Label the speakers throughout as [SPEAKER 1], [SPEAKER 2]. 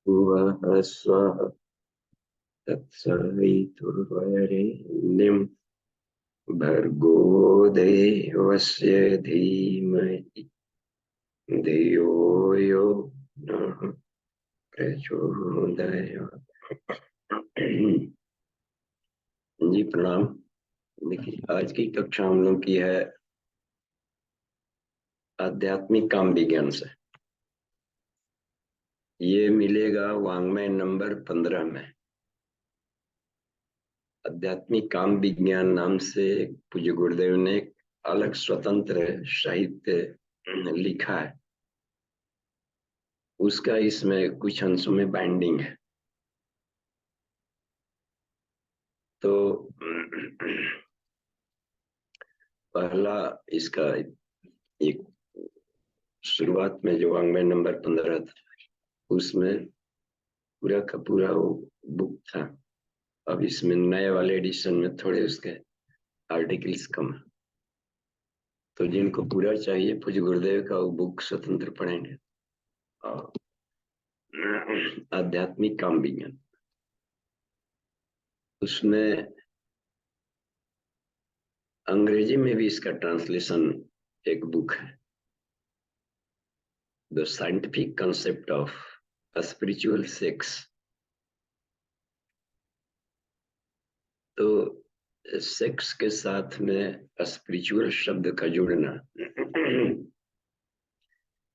[SPEAKER 1] वः स्वः तत्सवितुर्वरेण्यं भर्गो देवस्य धीमहि धियो यो नः प्रचोदयात्। जी प्रणाम। देखिए, आज की कक्षा हम लोग की है आध्यात्मिक काम विज्ञान से। ये मिलेगा वाङ्मय नंबर 15 में। आध्यात्मिक काम विज्ञान नाम से पूज्य गुरुदेव ने एक अलग स्वतंत्र साहित्य लिखा है। उसका इसमें कुछ अंशों में बाइंडिंग है। तो पहला इसका एक शुरुआत में जो वाङ्मय नंबर 15 था, उसमें पूरा का पूरा वो बुक था। अब इसमें नए वाले एडिशन में थोड़े उसके आर्टिकल्स कम है। तो जिनको पूरा चाहिए पूज्य गुरुदेव का वो बुक स्वतंत्र पढ़ेंगे। और आध्यात्मिक काम विज्ञान, उसमें अंग्रेजी में भी इसका ट्रांसलेशन एक बुक है, the scientific concept of spiritual sex. तो सेक्स के साथ में स्पिरिचुअल शब्द का जुड़ना,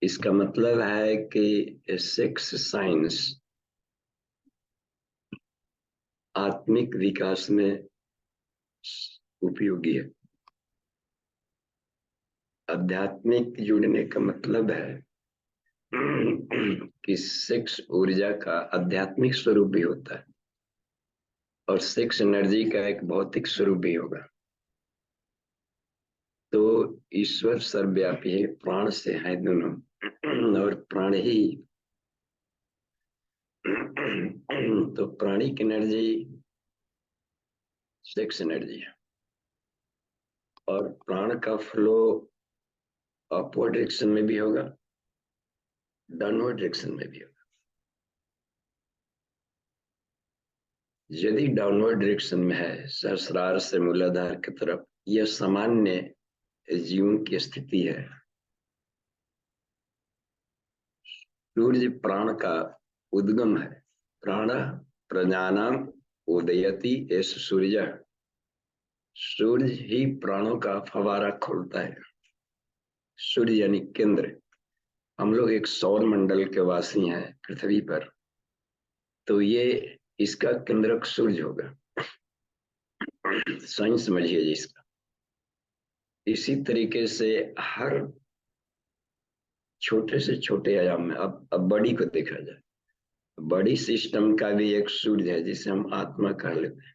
[SPEAKER 1] इसका मतलब है कि सेक्स साइंस आत्मिक विकास में उपयोगी है। आध्यात्मिक जुड़ने का मतलब है कि सेक्स ऊर्जा का आध्यात्मिक स्वरूप भी होता है और सेक्स एनर्जी का एक भौतिक स्वरूप भी होगा। तो ईश्वर सर्वव्यापी है, प्राण से है दोनों, और प्राण ही तो प्राणिक एनर्जी सेक्स एनर्जी है, और प्राण का फ्लो अपवर्ड डायरेक्शन में भी होगा, डाउनवर्ड डायरेक्शन में भी होगा। यदि डाउनवर्ड डायरेक्शन में है, सहस्रार से मूलाधार की तरफ, यह सामान्य जीवन की स्थिति है। सूर्य प्राण का उद्गम है। प्राण प्रजानाम उदयति एष सूर्य। सूर्य ही प्राणों का फवारा खोलता है। सूर्य यानी केंद्र। हम लोग एक सौर मंडल के वासी हैं पृथ्वी पर, तो ये इसका केंद्रक सूर्य होगा। साइंस समझिए जी इसका। इसी तरीके से हर छोटे से छोटे आयाम में, अब बड़ी को देखा जाए, बड़ी सिस्टम का भी एक सूर्य है जिसे हम आत्मा कह लेते हैं।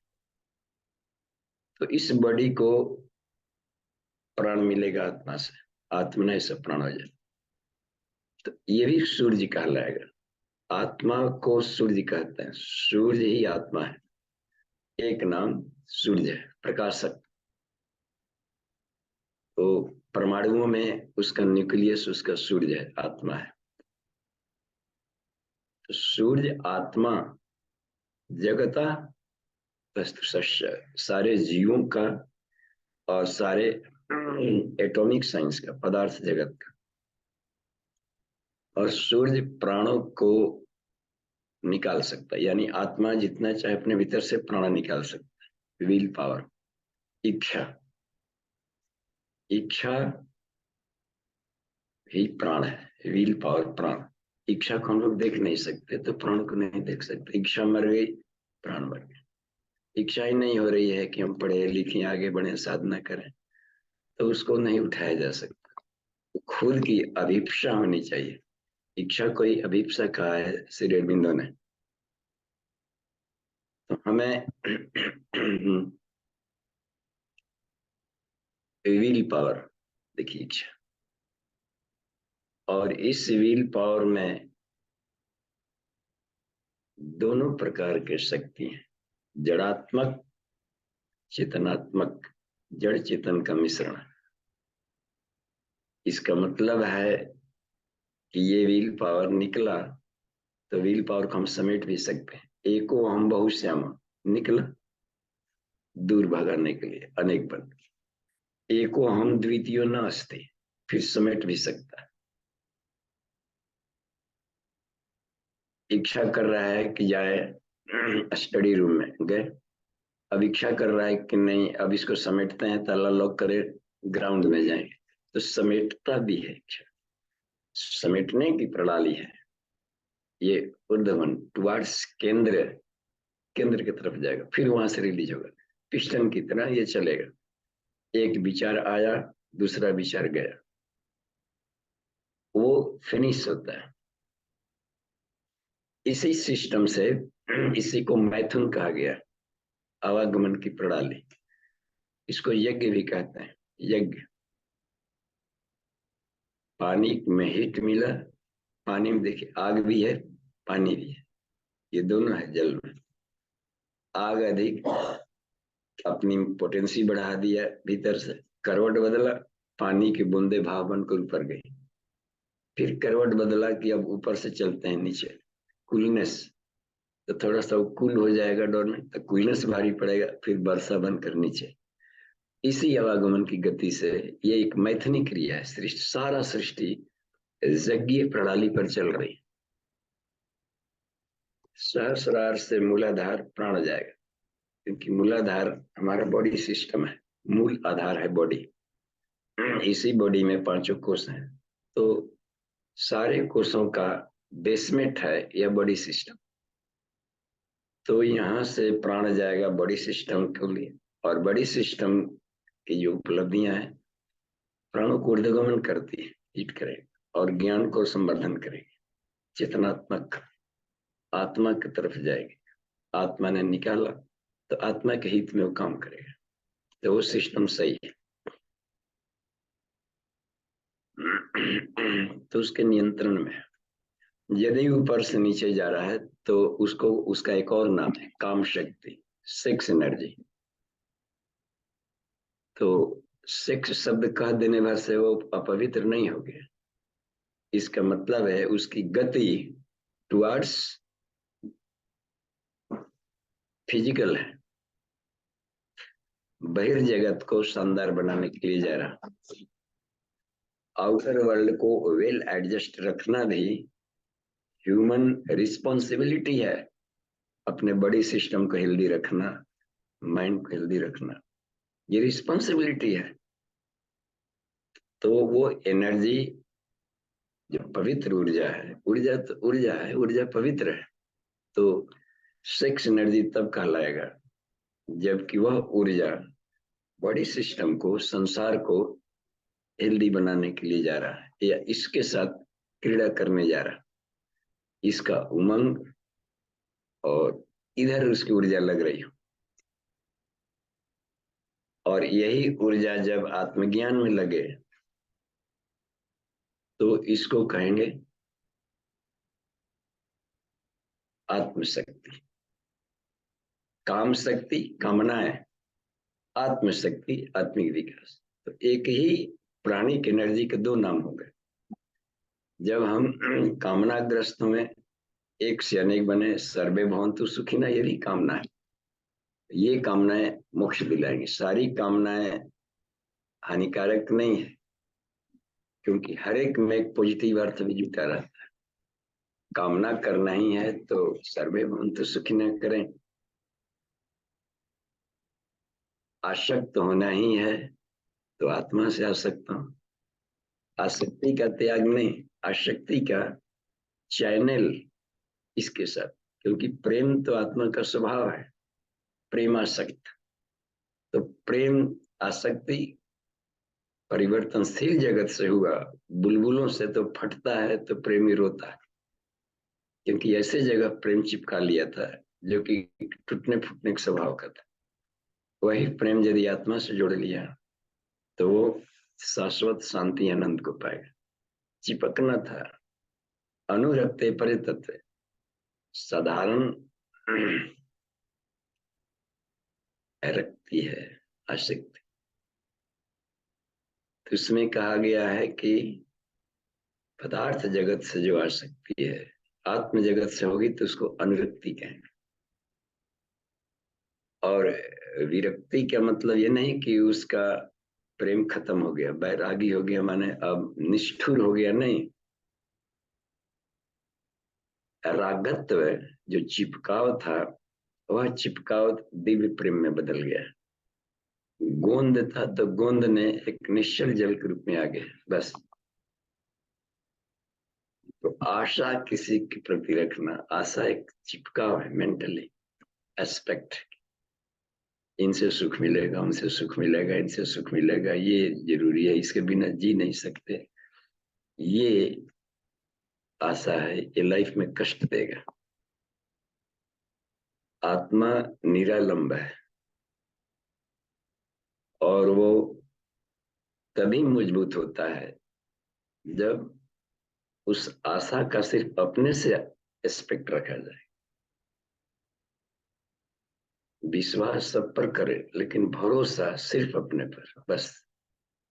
[SPEAKER 1] तो इस बड़ी को प्राण मिलेगा आत्मा से, आत्मा से प्राण हो जाए, तो ये भी सूर्य कहलाएगा। आत्मा को सूर्य कहते हैं। सूर्य ही आत्मा है, एक नाम सूर्य है, प्रकाशक। तो परमाणुओं में उसका न्यूक्लियस, उसका सूर्य है, आत्मा है। तो सूर्य आत्मा जगता वस्तु सस्य, सारे जीवों का और सारे एटॉमिक साइंस का, पदार्थ जगत का। और सूर्य प्राणों को निकाल सकता है, यानी आत्मा जितना चाहे अपने भीतर से प्राण निकाल सकता है। विल पावर, इच्छा, इच्छा ही प्राण है। विल पावर प्राण। इच्छा को हम लोग देख नहीं सकते, तो प्राण को नहीं देख सकते। इच्छा मर गई, प्राण मर गया। इच्छा ही नहीं हो रही है कि हम पढ़े लिखें, आगे बढ़े, साधना करें, तो उसको नहीं उठाया जा सकता। खुद की अभिप्सा होनी चाहिए। इच्छा कोई अभिप्सा कहा है श्री अरविंदो ने। तो हमें विल पावर, देखिए इच्छा, और इस विल पावर में दोनों प्रकार के शक्ति हैं, जड़ात्मक, चेतनात्मक। जड़ चेतन का मिश्रण। इसका मतलब है कि ये विल पावर निकला तो विल पावर को हम समेट भी सकते हैं। एको हम बहुश्यामा, निकला दूर भगाने के लिए अनेक बन। एको हम द्वितीय न अस्ति, फिर समेट भी सकता है। इच्छा कर रहा है कि जाए स्टडी रूम में, गए। अब इच्छा कर रहा है कि नहीं अब इसको समेटते हैं, ताला लॉक करे, ग्राउंड में जाएंगे, तो समेटता भी है इच्छा, समेटने की प्रणाली है ये। ऊर्ध्वन टुवार्ड्स केंद्र, केंद्र की तरफ जाएगा, फिर वहां से रिलीज होगा, पिस्टन की तरह ये चलेगा। एक विचार आया, दूसरा विचार गया, वो फिनिश होता है। इसी सिस्टम से इसी को मैथुन कहा गया, आवागमन की प्रणाली। इसको यज्ञ भी कहते हैं, यज्ञ। पानी में हीट मिला, पानी में देखिए आग भी है, पानी भी है, ये दोनों है जल में। आग अधिक अपनी पोटेंसी बढ़ा दिया भीतर से, करवट बदला, पानी की बूंदे भाव बनकर ऊपर गई, फिर करवट बदला कि अब ऊपर से चलते हैं नीचे, कूलनेस, तो थोड़ा सा कूल हो जाएगा डोर में, तो कूलनेस भारी पड़ेगा, फिर वर्षा बनकर नीचे। इसी आवागमन की गति से ये एक मैथुनिक क्रिया है। सृष्टि, सारा सृष्टि यज्ञीय प्रणाली पर चल रही। सहस्रार से मूलाधार प्राण जाएगा, क्योंकि मूलाधार हमारा बॉडी सिस्टम है, मूल आधार है बॉडी। इसी बॉडी में पांचों कोष हैं, तो सारे कोषों का बेसमेंट है यह बॉडी सिस्टम। तो यहाँ से प्राण जाएगा बॉडी सिस्टम के लिए, और बॉडी सिस्टम की जो उपलब्धियां हैं, प्राणों को ऊर्ध्वगमन करती है, हिट करेगा और ज्ञान को संवर्धन करेगी, चेतनात्मक आत्मा की तरफ जाएगी। आत्मा ने निकाला तो आत्मा के हित में वो काम करेगा, तो वो सिस्टम सही है। तो उसके नियंत्रण में, यदि ऊपर से नीचे जा रहा है तो उसको, उसका एक और नाम है काम शक्ति, सेक्स एनर्जी। तो सेक्स शब्द कह देने भर से वो अपवित्र नहीं हो गया, इसका मतलब है उसकी गति टुवर्ड्स फिजिकल है, बहिर्जगत को शानदार बनाने के लिए जा रहा। आउटर वर्ल्ड को वेल एडजस्ट रखना भी ह्यूमन रिस्पॉन्सिबिलिटी है, अपने बॉडी सिस्टम को हेल्दी रखना, माइंड को हेल्दी रखना, ये रिस्पॉन्सिबिलिटी है। तो वो एनर्जी जो पवित्र ऊर्जा है, ऊर्जा तो ऊर्जा है, ऊर्जा पवित्र है, तो सेक्स एनर्जी तब कहलाएगा जबकि वह ऊर्जा बॉडी सिस्टम को, संसार को हेल्दी बनाने के लिए जा रहा है, या इसके साथ क्रीड़ा करने जा रहा है, इसका उमंग और इधर उसकी ऊर्जा लग रही हो। और यही ऊर्जा जब आत्मज्ञान में लगे तो इसको कहेंगे आत्मशक्ति। काम शक्ति कामनाएं, आत्मशक्ति आत्मिक विकास। तो एक ही प्राणिक एनर्जी के दो नाम हो गए। जब हम कामनाग्रस्त हुए, एक से अनेक बने, सर्वे भवन्तु सुखिनः, ये भी कामना है। ये कामनाएं मोक्ष दिलाएंगी। सारी कामनाएं हानिकारक नहीं है, क्योंकि हर एक में एक पॉजिटिव अर्थ भी जुटा रहता है। कामना करना ही है तो सर्वे भवन्तु सुखिनः करें, आसक्त होना ही है तो आत्मा से आसक्त हो। आसक्ति का त्याग नहीं, आसक्ति का चैनल इसके साथ, क्योंकि प्रेम तो आत्मा का स्वभाव है, प्रेमासक्त। तो प्रेम आसक्ति परिवर्तनशील जगत से हुआ, बुलबुलों से तो फटता है तो प्रेमी रोता है, क्योंकि ऐसे जगह प्रेम चिपका लिया था जो कि टूटने फूटने के स्वभाव का था। वही प्रेम यदि आत्मा से जोड़ लिया तो वो शाश्वत शांति आनंद को पाएगा। चिपकना था, अनुरक्ते परे तत्व, साधारण रखती है आसक्ति। तो इसमें कहा गया है कि पदार्थ जगत से जो आसक्ति है आत्म जगत से होगी तो उसको अनुरक्ति कहेंगे। और विरक्ति का मतलब ये नहीं कि उसका प्रेम खत्म हो गया, बैरागी हो गया, माने अब निष्ठुर हो गया, नहीं। रागत्व, जो चिपकाव था, वह चिपकाव दिव्य प्रेम में बदल गया। गोंद था तो गोंद ने एक निश्चल जल के रूप में आ गया, बस। तो आशा किसी के प्रति रखना, आशा एक चिपकाव है, मेंटली एस्पेक्ट। इनसे सुख मिलेगा, उनसे सुख मिलेगा, इनसे सुख मिलेगा, ये जरूरी है, इसके बिना जी नहीं सकते, ये आशा है, ये लाइफ में कष्ट देगा। आत्मा निरालंब है और वो तभी मजबूत होता है जब उस आशा का सिर्फ अपने से एस्पेक्ट रखा जाए। विश्वास सब पर करे लेकिन भरोसा सिर्फ अपने पर, बस।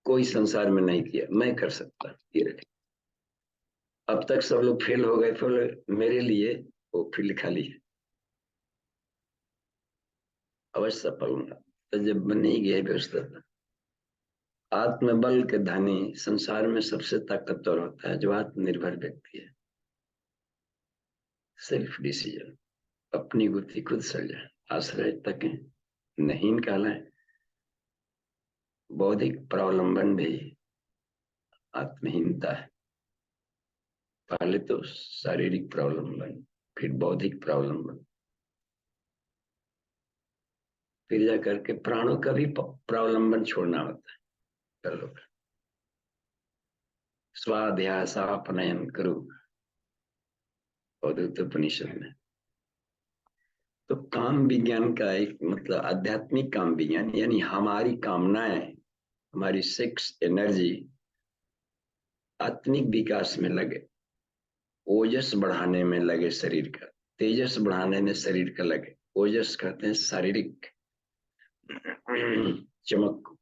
[SPEAKER 1] कोई संसार में नहीं किया, मैं कर सकता, ये रहे। अब तक सब लोग फेल हो गए, फिर मेरे लिए वो फील्ड खाली है, अवश्य सफल होगा। तो जब बन ही गया व्यवस्था, आत्मबल के धनी संसार में सबसे ताकतवर होता है जो आत्मनिर्भर व्यक्ति है। सेल्फ डिसीजन, अपनी बुद्धि खुद सृजे, आश्रय तक नहीं कहलाए। बौद्धिक प्रावलंबन भी आत्महीनता है। पहले तो शारीरिक प्रावलंबन, फिर बौद्धिक प्रावलंबन, फिर जाकर के प्राणों का भी प्रावलंबन छोड़ना होता है। चलो, स्वाध्यासापनयन करो, अद्वैत उपनिषद में। तो काम विज्ञान का एक मतलब आध्यात्मिक काम विज्ञान, यानी हमारी कामनाएं, हमारी सेक्स एनर्जी आत्मिक विकास में लगे, ओजस बढ़ाने में लगे शरीर का, तेजस बढ़ाने में शरीर का लगे। ओजस कहते हैं शारीरिक चमक को,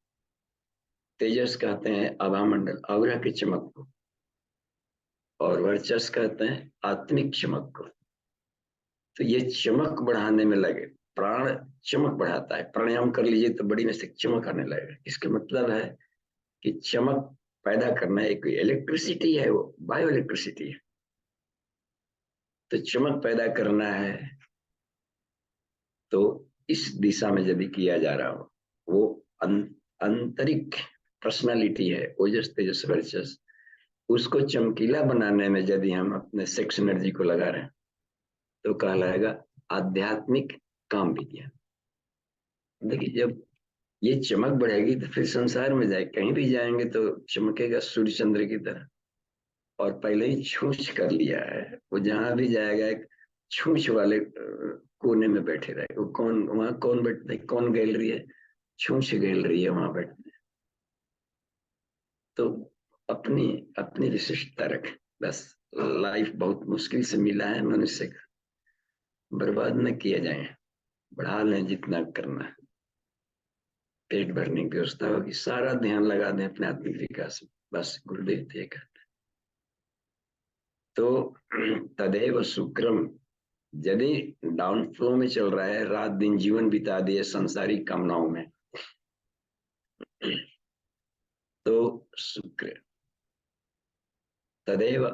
[SPEAKER 1] तेजस कहते हैं आभामंडल, अवरा की चमक को, और वर्चस कहते हैं आत्मिक चमक को। तो ये चमक बढ़ाने में लगे। प्राण चमक बढ़ाता है, प्राणायाम कर लीजिए तो बड़ी में से चमक आने लगेगा। इसका मतलब है कि चमक पैदा करना एक इलेक्ट्रिसिटी है, वो बायो इलेक्ट्रिसिटी है। तो चमक पैदा करना है तो इस दिशा में यदि किया जा रहा हो, वो आंतरिक पर्सनालिटी है, ओजस तेजस वर्चस, उसको चमकीला बनाने में यदि हम अपने सेक्स एनर्जी को लगा रहे हैं तो कहलाएगा आध्यात्मिक काम विज्ञान। देखिए, जब ये चमक बढ़ेगी तो फिर संसार में जाए, कहीं भी जाएंगे तो चमकेगा सूर्य चंद्र की तरह। और पहले ही छूछ कर लिया है, वो जहां भी जाएगा एक छूछ वाले कोने में बैठे रहे। वो कौन वहां, कौन बैठते, कौन गैलरी है, छूछ गैलरी है, वहां बैठते। तो अपनी अपनी विशिष्टता रख, बस। लाइफ बहुत मुश्किल से मिला है मनुष्य का, बर्बाद न किया जाए, बढ़ा लें जितना करना है। पेट भरने की व्यवस्था होगी, सारा ध्यान लगा दें अपने आत्मिक विकास में, बस। गुरुदेव थे का। तो तदेव शुक्रम, यदि डाउन फ्लो में चल रहा है, रात दिन जीवन बिता दिए संसारिक कामनाओं में, तो शुक्र तदेव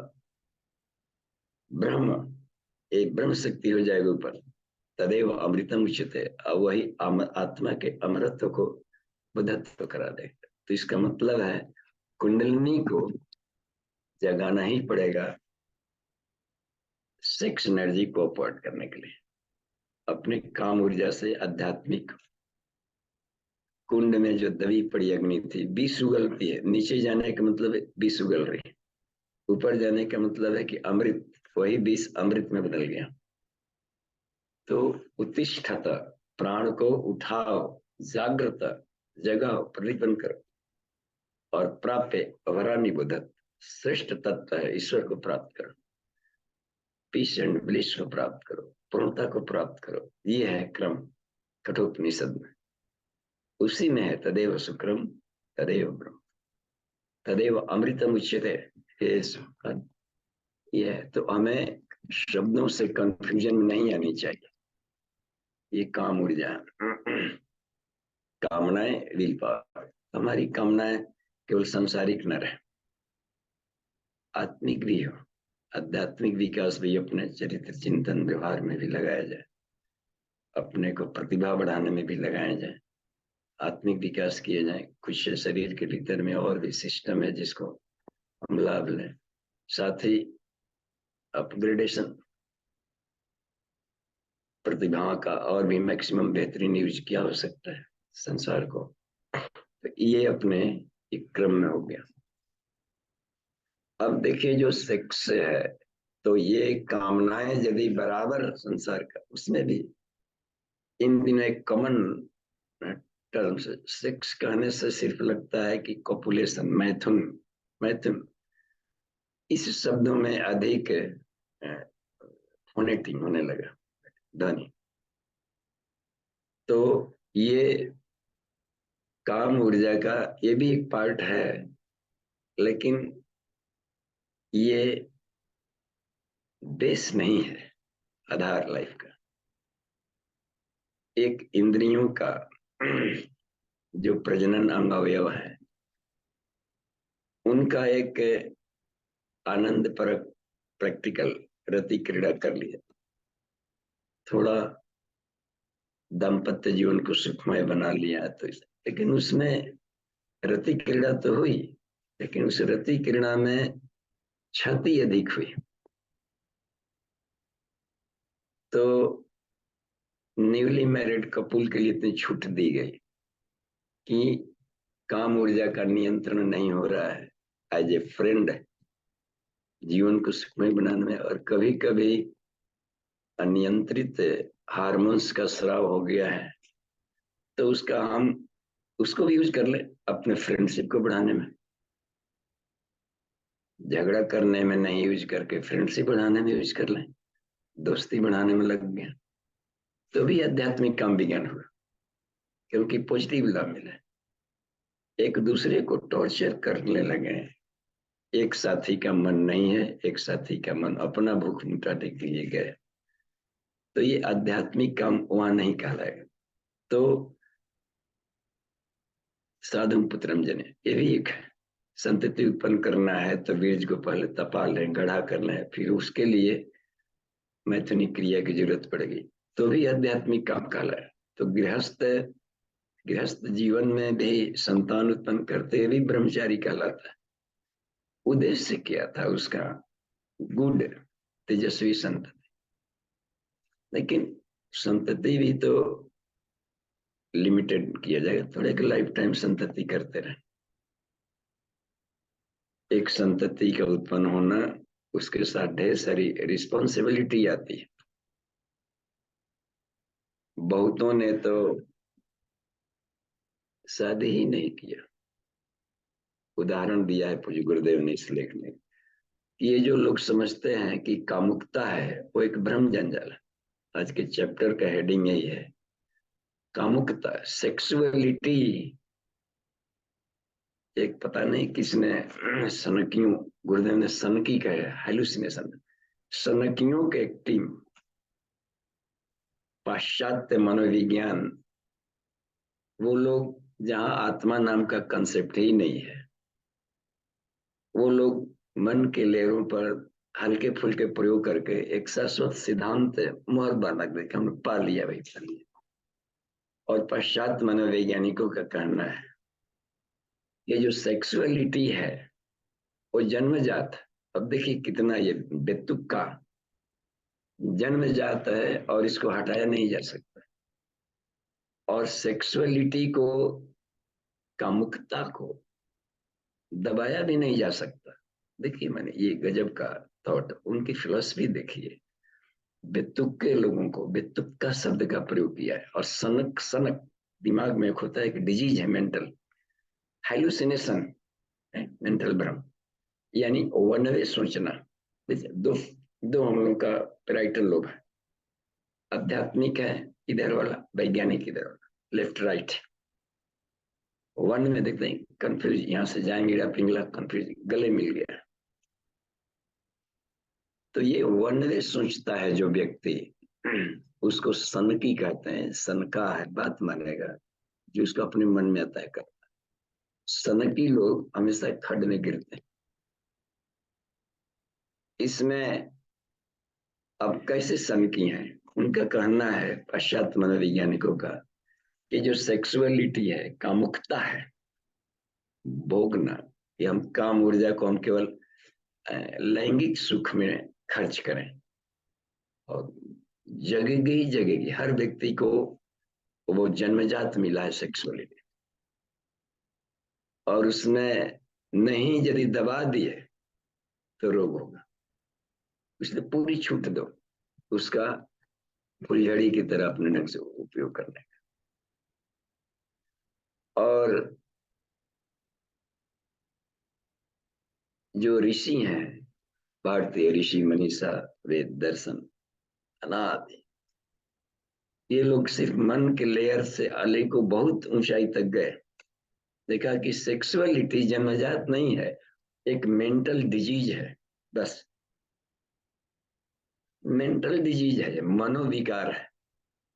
[SPEAKER 1] ब्रह्म, एक ब्रह्म शक्ति हो जाएगा ऊपर। तदेव अमृतम उच्यते, वही आत्मा के अमृत को बुद्धत्व करा देगा। तो इसका मतलब है कुंडलिनी को जगाना ही पड़ेगा सेक्स एनर्जी को अपॉर्ट करने के लिए। अपने काम ऊर्जा से आध्यात्मिक कुंड में जो दबी पड़ी अग्नि थी, बीस उगलती है। नीचे जाने का मतलब है बीस उगल रही है, ऊपर जाने का मतलब है कि अमृत, वही बीस अमृत में बदल गया। तो उत्तिष्ठत, प्राण को उठाओ, जागृत, जगाओ, प्रलिपन करो। और प्राप्य वरानी बुधत, श्रेष्ठ तत्व है, ईश्वर को प्राप्त करो, पीस एंड ब्लिस को प्राप्त करो, पूर्णता को प्राप्त करो। ये है क्रम कठोपनिषद में, उसी में है तदेव शुक्रम तदेव ब्रह्म तदेव अमृतम उच्यते। ये है। तो हमें शब्दों से कंफ्यूजन में नहीं आनी चाहिए। ये काम ऊर्जा कामनाएं विल पावर। हमारी कामनाएं केवल सांसारिक न रहे, आत्मिक भी हो, आध्यात्मिक विकास भी अपने चरित्र चिंतन व्यवहार में भी लगाया जाए, अपने को प्रतिभा बढ़ाने में भी लगाया जाए, आत्मिक विकास किए जाए। कुछ शरीर के भीतर में और भी सिस्टम है जिसको हम लाभ लें, साथ ही अपग्रेडेशन प्रतिभाओं का और भी मैक्सिमम बेहतरीन यूज किया हो सकता है संसार को। तो ये अपने एक क्रम में हो गया। अब देखिए जो सेक्स है, तो ये कामनाएं यदि बराबर संसार का, उसमें भी इन दिनों एक कॉमन टर्म्स, सेक्स कहने से सिर्फ लगता है कि कॉपुलेशन, मैथुन, मैथुन इस शब्दों में अधिक फोनेटिंग होने लगा, ध्वनि। तो ये काम ऊर्जा का ये भी एक पार्ट है, लेकिन ये बेस नहीं है आधार लाइफ का। एक इंद्रियों का जो प्रजनन अंग अवयव है, उनका एक आनंद पर प्रैक्टिकल रति क्रीड़ा कर लिया, थोड़ा दाम्पत्य जीवन को सुखमय बना लिया, तो लेकिन उसमें रति क्रीड़ा तो हुई, लेकिन उस रति क्रीड़ा में क्षति अधिक हुई। तो न्यूली मैरिड कपुल के लिए इतनी छूट दी गई कि काम ऊर्जा का नियंत्रण नहीं हो रहा है एज ए फ्रेंड जीवन को सुखमय बनाने में, और कभी कभी अनियंत्रित हार्मोन्स का स्राव हो गया है, तो उसका हम उसको भी यूज कर ले अपने फ्रेंडशिप को बढ़ाने में, झगड़ा करने में नहीं यूज करके फ्रेंडशिप बढ़ाने में यूज कर लें, दोस्ती बढ़ाने में लग गया, तो भी आध्यात्मिक काम विज्ञान हुआ, क्योंकि पॉजिटिव लाभ मिला। एक दूसरे को टॉर्चर करने लगे, एक साथी का मन नहीं है, एक साथी का मन अपना भूख मिटाने के लिए गए, तो ये आध्यात्मिक काम वहां नहीं कहलाएगा। तो साधु पुत्रम जने, ये भी एक है। संतति उत्पन्न करना है तो बीज को पहले तपा लें, गढ़ा कर लें, फिर उसके लिए मैथुनिक क्रिया की जरूरत पड़ेगी, तो भी आध्यात्मिक काम कहलाए। तो गृहस्थ जीवन में भी संतान उत्पन्न करते हुए भी ब्रह्मचारी कहलाता है। उद्देश्य क्या था उसका? गुड, तेजस्वी संतति। लेकिन संतति भी तो लिमिटेड किया जाएगा, थोड़े के लाइफ टाइम संतति करते रहे। एक संतति का उत्पन्न होना, उसके साथ ढेर सारी रिस्पॉन्सिबिलिटी आती है। बहुतों ने तो शादी ही नहीं किया। उदाहरण दिया है पूज्य गुरुदेव ने इस लेख में। ये जो लोग समझते हैं कि कामुकता है, वो एक भ्रम जंजाल है। आज के चैप्टर का हेडिंग यही है, कामुकता, सेक्सुअलिटी। एक पता नहीं किसने सनकियों, गुरुदेव ने सनकी कहे, हेलुसिनेशन, सनकियों के एक टीम, पाश्चात्य मनोविज्ञान, वो लोग जहां आत्मा नाम का कंसेप्ट ही नहीं है, वो लोग मन के लेयरों पर हल्के फुल्के प्रयोग करके एक शाश्वत सिद्धांत मोहर बना देखे, हमने पा लिया भाई, पा लिया। और पाश्चात्य मनोवैज्ञानिकों का कहना है ये जो सेक्सुअलिटी है वो जन्मजात। अब देखिए कितना ये बेतुका जन्मजात है और इसको हटाया नहीं जा सकता। और सेक्सुअलिटी को, कामुकता को दबाया भी नहीं जा सकता। देखिए मैंने ये गजब का थॉट, उनकी फिलॉसफी देखिए। बेतुके लोगों को बेतुका शब्द का प्रयोग किया है। और सनक, सनक दिमाग में एक होता है कि डिजीज है, मेंटल हेलुसिनेशन है, मेंटल भ्रम, यानी वनवे सोचना। दो दो हम लोग का पैराइटल लोब है, आध्यात्मिक है इधर वाला, वैज्ञानिक इधर वाला, लेफ्ट राइट। वन में देखते हैं कंफ्यूज, यहाँ से जाएंगे पिंगला कंफ्यूज, गले मिल गया। तो ये वन वे सोचता है जो व्यक्ति, उसको सनकी कहते हैं। सनका है, बात मानेगा जो उसको अपने मन में आता है कर। सनकी लोग हमेशा खड्ड में गिरते हैं। इसमें अब कैसे सनकी हैं, उनका कहना है पाश्चात्य मनोवैज्ञानिकों का कि जो सेक्सुअलिटी है, कामुकता है, भोगना, कि हम काम ऊर्जा को हम केवल लैंगिक सुख में खर्च करें, और जगेगी जगेगी, हर व्यक्ति को वो जन्मजात मिला है सेक्सुअलिटी, और उसमें नहीं यदि दबा दिए तो रोग होगा। इसलिए पूरी छूट दो उसका फुलझड़ी की तरह अपने ढंग से उपयोग करने का। और जो ऋषि हैं, भारतीय ऋषि मनीषा, वेद दर्शन अनादि, ये लोग सिर्फ मन के लेयर से अलग को बहुत ऊंचाई तक गए। देखा कि सेक्सुअलिटी जन्मजात नहीं है, एक मेंटल डिजीज है, बस मेंटल डिजीज है, मनोविकार है।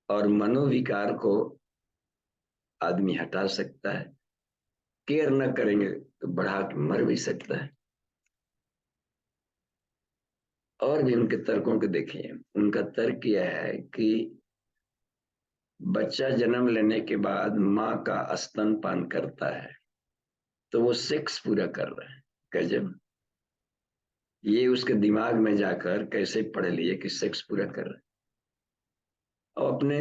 [SPEAKER 1] और मनोविकार को आदमी हटा सकता है, केयर न करेंगे तो बढ़ा के मर भी सकता है। और भी उनके तर्कों को देखिए। उनका तर्क यह है कि बच्चा जन्म लेने के बाद माँ का स्तनपान करता है तो वो सेक्स पूरा कर रहा है। गजब, ये उसके दिमाग में जाकर कैसे पढ़ लिए कि सेक्स पूरा कर रहा है। और अपने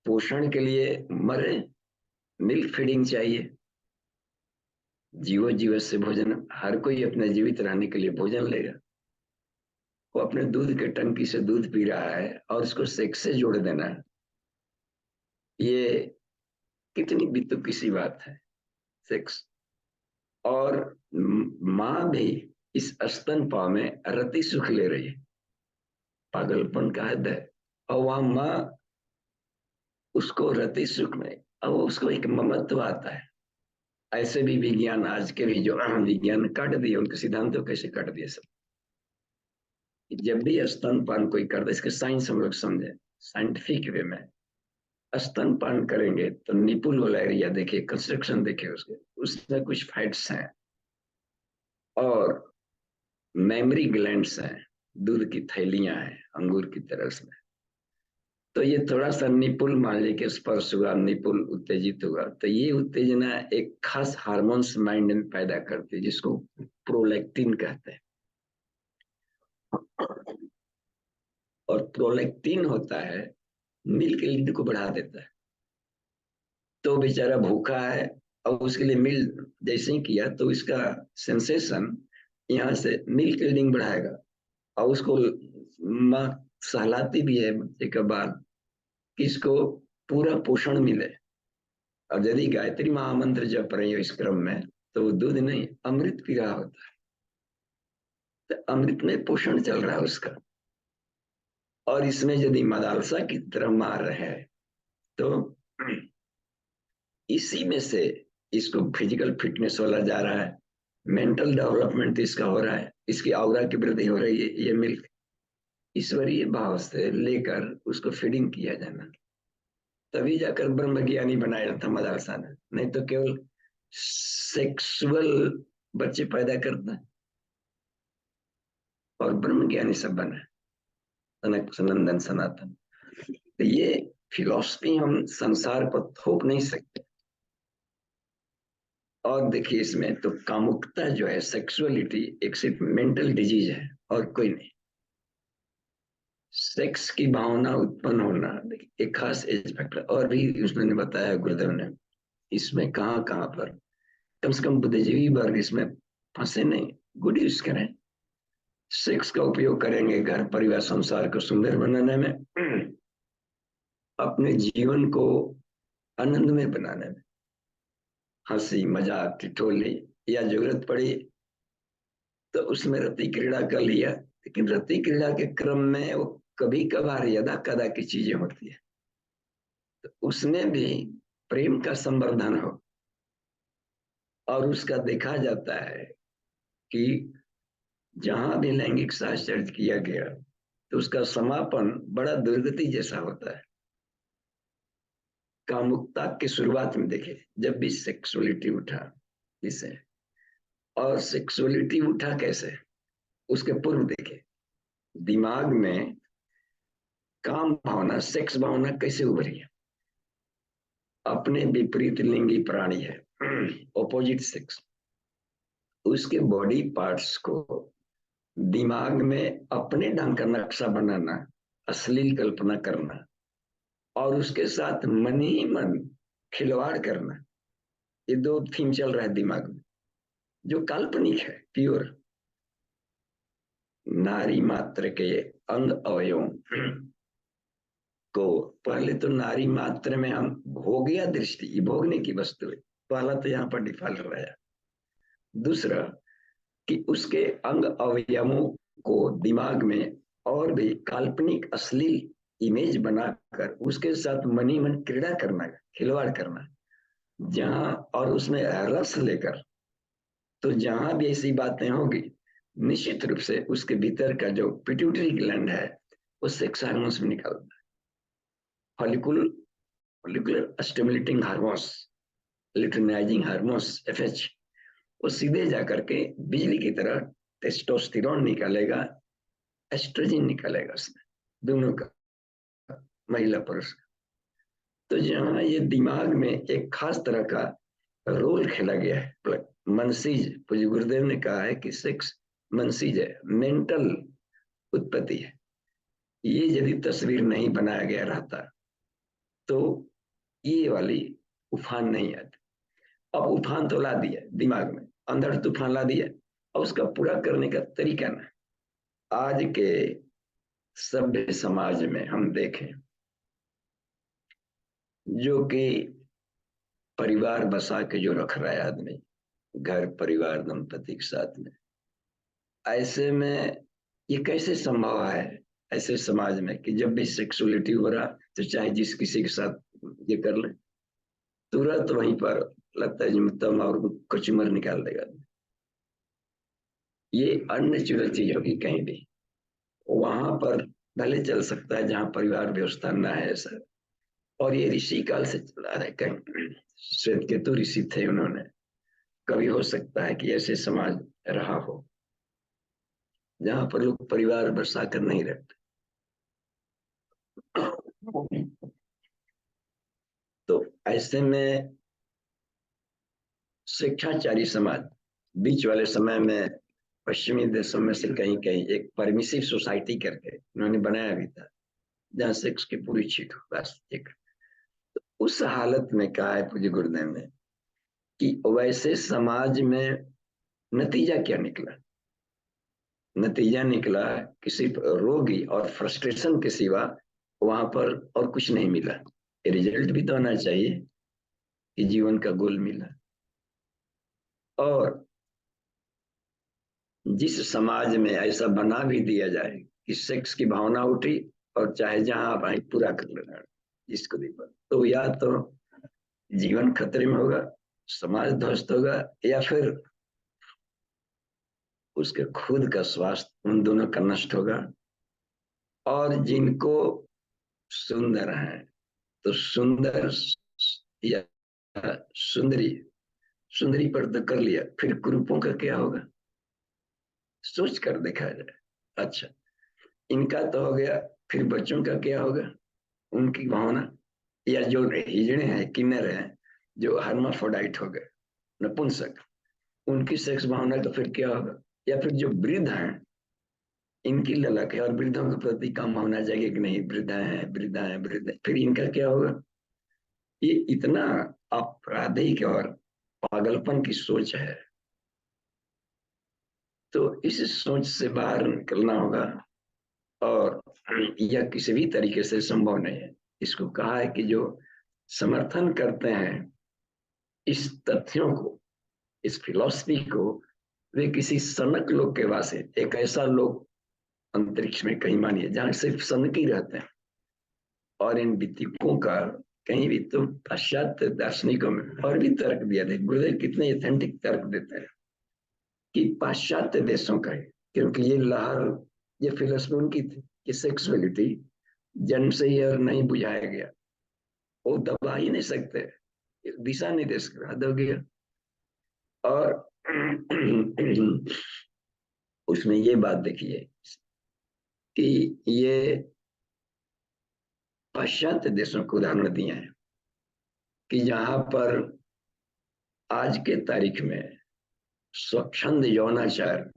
[SPEAKER 1] पोषण के लिए मरे, मिल्क फीडिंग चाहिए, जीवो जीवत से भोजन, हर कोई अपने जीवित रहने के लिए भोजन लेगा। वो अपने दूध के टंकी से दूध पी रहा है और उसको सेक्स से जोड़ देना, ये कितनी बेतुकी सी बात है। सेक्स और माँ भी इस स्तनपान में रति सुख ले रही है, पागलपन का हद है। और वहां माँ उसको रति सुख में, अब उसको एक ममत्व आता है। ऐसे भी विज्ञान आज के भी जो विज्ञान काट दिए, उनके सिद्धांतों कैसे काट दिए सब। जब भी स्तनपान कोई करता है, इसके साइंस हम लोग समझे साइंटिफिक वे में, स्तनपान करेंगे तो निपुल वाला एरिया देखिए, कंस्ट्रक्शन देखिए उसके, उसमें कुछ फैट्स हैं और मेमोरी ग्लैंड्स हैं, दूध की थैलियां हैं अंगूर की तरह से। तो ये थोड़ा सा निपुल मान लीजिए कि स्पर्श हुआ, निपुल उत्तेजित हुआ, तो ये उत्तेजना एक खास हार्मोन्स माइंड में पैदा करती है जिसको प्रोलैक्टिन कहते हैं। और प्रोलैक्टिन होता है मिल्क लीड को बढ़ा देता है। तो बेचारा भूखा है और उसके लिए मिल्क जैसे ही किया तो इसका सेंसेशन यहाँ से मिल्क लीडिंग बढ़ाएगा, और उसको माँ सहलाती भी है बच्चे के बाद कि इसको पूरा पोषण मिले। और यदि गायत्री महामंत्र जप रही हो इस क्रम में, तो वो दूध नहीं अमृत पी रहा होता है, तो अमृत में पोषण चल रहा है उसका। और इसमें यदि मदालसा की तरह मार रहे हैं तो इसी में से इसको फिजिकल फिटनेस वाला जा रहा है, मेंटल डेवलपमेंट इसका हो रहा है, इसकी औरा की वृद्धि हो रही है। ये मिल्क ईश्वरीय भाव से लेकर उसको फीडिंग किया जाना, तभी जाकर ब्रह्म ज्ञानी बनाया जाता मदरसा ने, नहीं तो केवल सेक्सुअल बच्चे पैदा करता है और ब्रह्म ज्ञानी सब बना, सनक सनंदन सनातन। तो ये फिलॉसफी हम संसार पर थोप नहीं सकते। और देखिए इसमें तो कामुकता जो है, सेक्सुअलिटी, एक सिर्फ मेंटल डिजीज है और कोई नहीं। सेक्स की भावना उत्पन्न होना देखिए एक खास एज फैक्टर, और भी उसने बताया गुरुदेव ने, इसमें कहाँ कहाँ पर कम से कम बुद्धिजीवी वर्ग इसमें फंसे नहीं, गुड यूज करें, सेक्स का उपयोग करेंगे घर परिवार संसार को सुंदर बनाने में, अपने जीवन को आनंदमय बनाने में, हंसी मजाक ठिठोली, या जरूरत पड़ी तो उसमें रति क्रीड़ा कर लिया। लेकिन रति क्रीड़ा के क्रम में वो कभी कभार यदा कदा की चीजें होती है, तो उसमें भी प्रेम का संवर्धन हो। और उसका देखा जाता है कि जहां भी लैंगिक साहचर्य किया गया तो उसका समापन बड़ा दुर्गति जैसा होता है। कामुकता की शुरुआत में देखे, जब भी सेक्सुअलिटी उठा इसे, और सेक्सुअलिटी उठा कैसे, उसके पूर्व देखे दिमाग में काम भावना, सेक्स भावना कैसे उभरी है। अपने विपरीत लिंगी प्राणी है, ऑपोजिट सेक्स, उसके बॉडी पार्ट्स को दिमाग में अपने ढंग का नक्शा बनाना, अश्लील कल्पना करना और उसके साथ मन ही मन खिलवाड़ करना, ये दो थीम चल रहा है दिमाग में, जो काल्पनिक है, प्योर। नारी मात्र के अंग अवयवों को पहले तो नारी मात्र में हम भोगिया दृष्टि, ये भोगने की वस्तु है, पहला तो यहाँ पर डिफॉल्ट रहा। दूसरा कि उसके अंग अवयवों को दिमाग में और भी काल्पनिक अश्लील इमेज बनाकर उसके साथ मनी मन क्रीड़ा करना, खिलवाड़ करना, जहां और उसमें रस लेकर, तो जहां भी ऐसी बातें होगी निश्चित रूप से उसके भीतर का जो पिट्यूटरी ग्लैंड है वो सेक्स हार्मोन्स में निकलता है, follicular follicular stimulating hormones, luteinising hormones, FH, वो सीधे जाकर के बिजली की तरह टेस्टोस्टेरोन निकालेगा, एस्ट्रोजन निकालेगा उसमें, दोनों का, महिला पुरुष। तो जहाँ ये दिमाग में एक खास तरह का रोल खेला गया है, मनसीज, पूज्य गुरुदेव ने कहा है कि सेक्स मनसीज है, मेंटल उत्पत्ति है। ये यदि तस्वीर नहीं बनाया गया रहता तो ये वाली उफान नहीं आती। अब उफान तो ला दिया दिमाग में, अंदर तूफान ला दिया, और उसका पूरा करने का तरीका ना, आज के सभ्य समाज में हम देखें जो कि परिवार बसा के जो रख रहा है आदमी, घर परिवार दंपति के साथ में, ऐसे में ये कैसे संभव है ऐसे समाज में कि जब भी सेक्सुअलिटी हो रहा तो चाहे जिस किसी के साथ ये कर ले, तुरंत वहीं पर लगता है जिम्तम और कचुमर निकाल देगा। ये अननेचुरल चीज होगी कहीं भी, वहां पर भले चल सकता है जहां परिवार व्यवस्था ना है ऐसा, और ये ऋषि काल से चला रहा है। कहीं श्वेत केतु ऋषि थे, उन्होंने, कभी हो सकता है कि ऐसे समाज रहा हो जहां पर लोग परिवार बसा कर नहीं रहते। तो ऐसे में शिक्षाचारी समाज बीच वाले समय में पश्चिमी देशों में से कहीं कहीं एक परमिसिव सोसाइटी करके उन्होंने बनाया भी था, जहाँ सेक्स की पूरी छीट हो, बस एक। तो उस हालत में कहा है पूज्य गुरुदेव ने कि वैसे समाज में नतीजा क्या निकला। नतीजा निकला कि सिर्फ रोगी और फ्रस्ट्रेशन के सिवा वहां पर और कुछ नहीं मिला। रिजल्ट भी तो होना चाहिए कि जीवन का गोल मिला। और जिस समाज में ऐसा बना भी दिया जाए कि सेक्स की भावना उठी और चाहे जहां भाई पूरा कर लेना जिसको देखा, तो या तो जीवन खतरे में होगा, समाज ध्वस्त होगा, या फिर उसके खुद का स्वास्थ्य, उन दोनों का नष्ट होगा। और जिनको सुंदर है तो सुंदर या सुंदरी, सुंदरी पर तो कर लिया, फिर कुरूपों का क्या होगा, सोच कर देखा जाए। अच्छा, इनका तो हो गया, फिर बच्चों का क्या होगा, उनकी भावना, या जो हिजड़े हैं, किन्नर हैं, जो हर्माफोडाइट हो गए, नपुंसक, उनकी सेक्स भावना का फिर क्या होगा। या फिर जो वृद्ध हैं, इनकी ललक है और वृद्धों के प्रति काम होना चाहिए कि नहीं, वृद्धा है वृद्धा है वृद्ध, फिर इनका क्या होगा। ये इतना आपराधिक और पागलपन की सोच है। तो इस सोच से बाहर निकलना होगा, और यह किसी भी तरीके से संभव नहीं है। इसको कहा है कि जो समर्थन करते हैं इस तथ्यों को, इस फिलॉसफी को, वे किसी सनक लोग के वासे, एक ऐसा लोग अंतरिक्ष में कहीं मानिए जहां सिर्फ सनक ही रहते हैं। और इन वित्तीकों का कहीं भी, तो पाश्चात्य दार्शनिकों में और भी तर्क दिया था, गुरुदेव कितने ऑथेंटिक तर्क देते हैं कि पाश्चात्य देशों का है, क्योंकि ये लहर, ये फिलॉसफी उनकी थी कि सेक्सुअलिटी जन्म से ही और नहीं बुझाया गया, वो दबा ही नहीं सकते, दिशा निर्देश करा दो गया। और उसमें ये बात देखिए कि ये पाश्चात्य देशों को उदाहरण दिए हैं कि जहां पर आज के तारीख में स्वच्छंद यौनाचार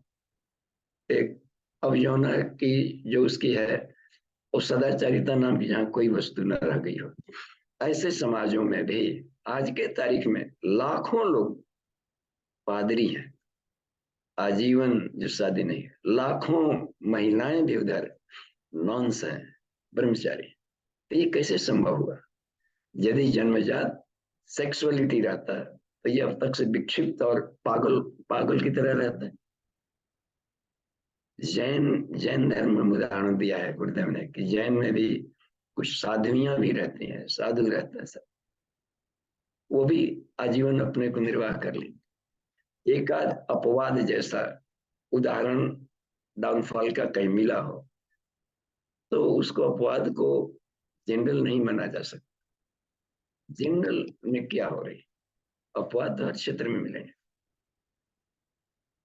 [SPEAKER 1] एक, अब यौना की जो उसकी है वो सदाचारिता नाम की जहाँ कोई वस्तु न रह गई हो, ऐसे समाजों में भी आज के तारीख में लाखों लोग पादरी हैं, आजीवन जो शादी नहीं है, लाखों महिलाएं भी उधर नॉन्स हैं, ब्रह्मचारी। तो ये कैसे संभव हुआ? यदि जन्मजात सेक्सुअलिटी रहता तो ये अब तक से विक्षिप्त और पागल पागल की तरह रहता है। जैन जैन धर्म में उदाहरण दिया है गुरुदेव ने कि जैन में भी कुछ साधुइयां भी रहती हैं, साधु रहता है सब, वो भी आजीवन अपने को निर्वाह कर ली। एक आध अपवाद जैसा उदाहरण डाउनफॉल का कहीं मिला हो तो उसको अपवाद को जनरल नहीं माना जा सकता। जनरल में क्या हो रही, अपवाद तो हर क्षेत्र में मिलेंगे।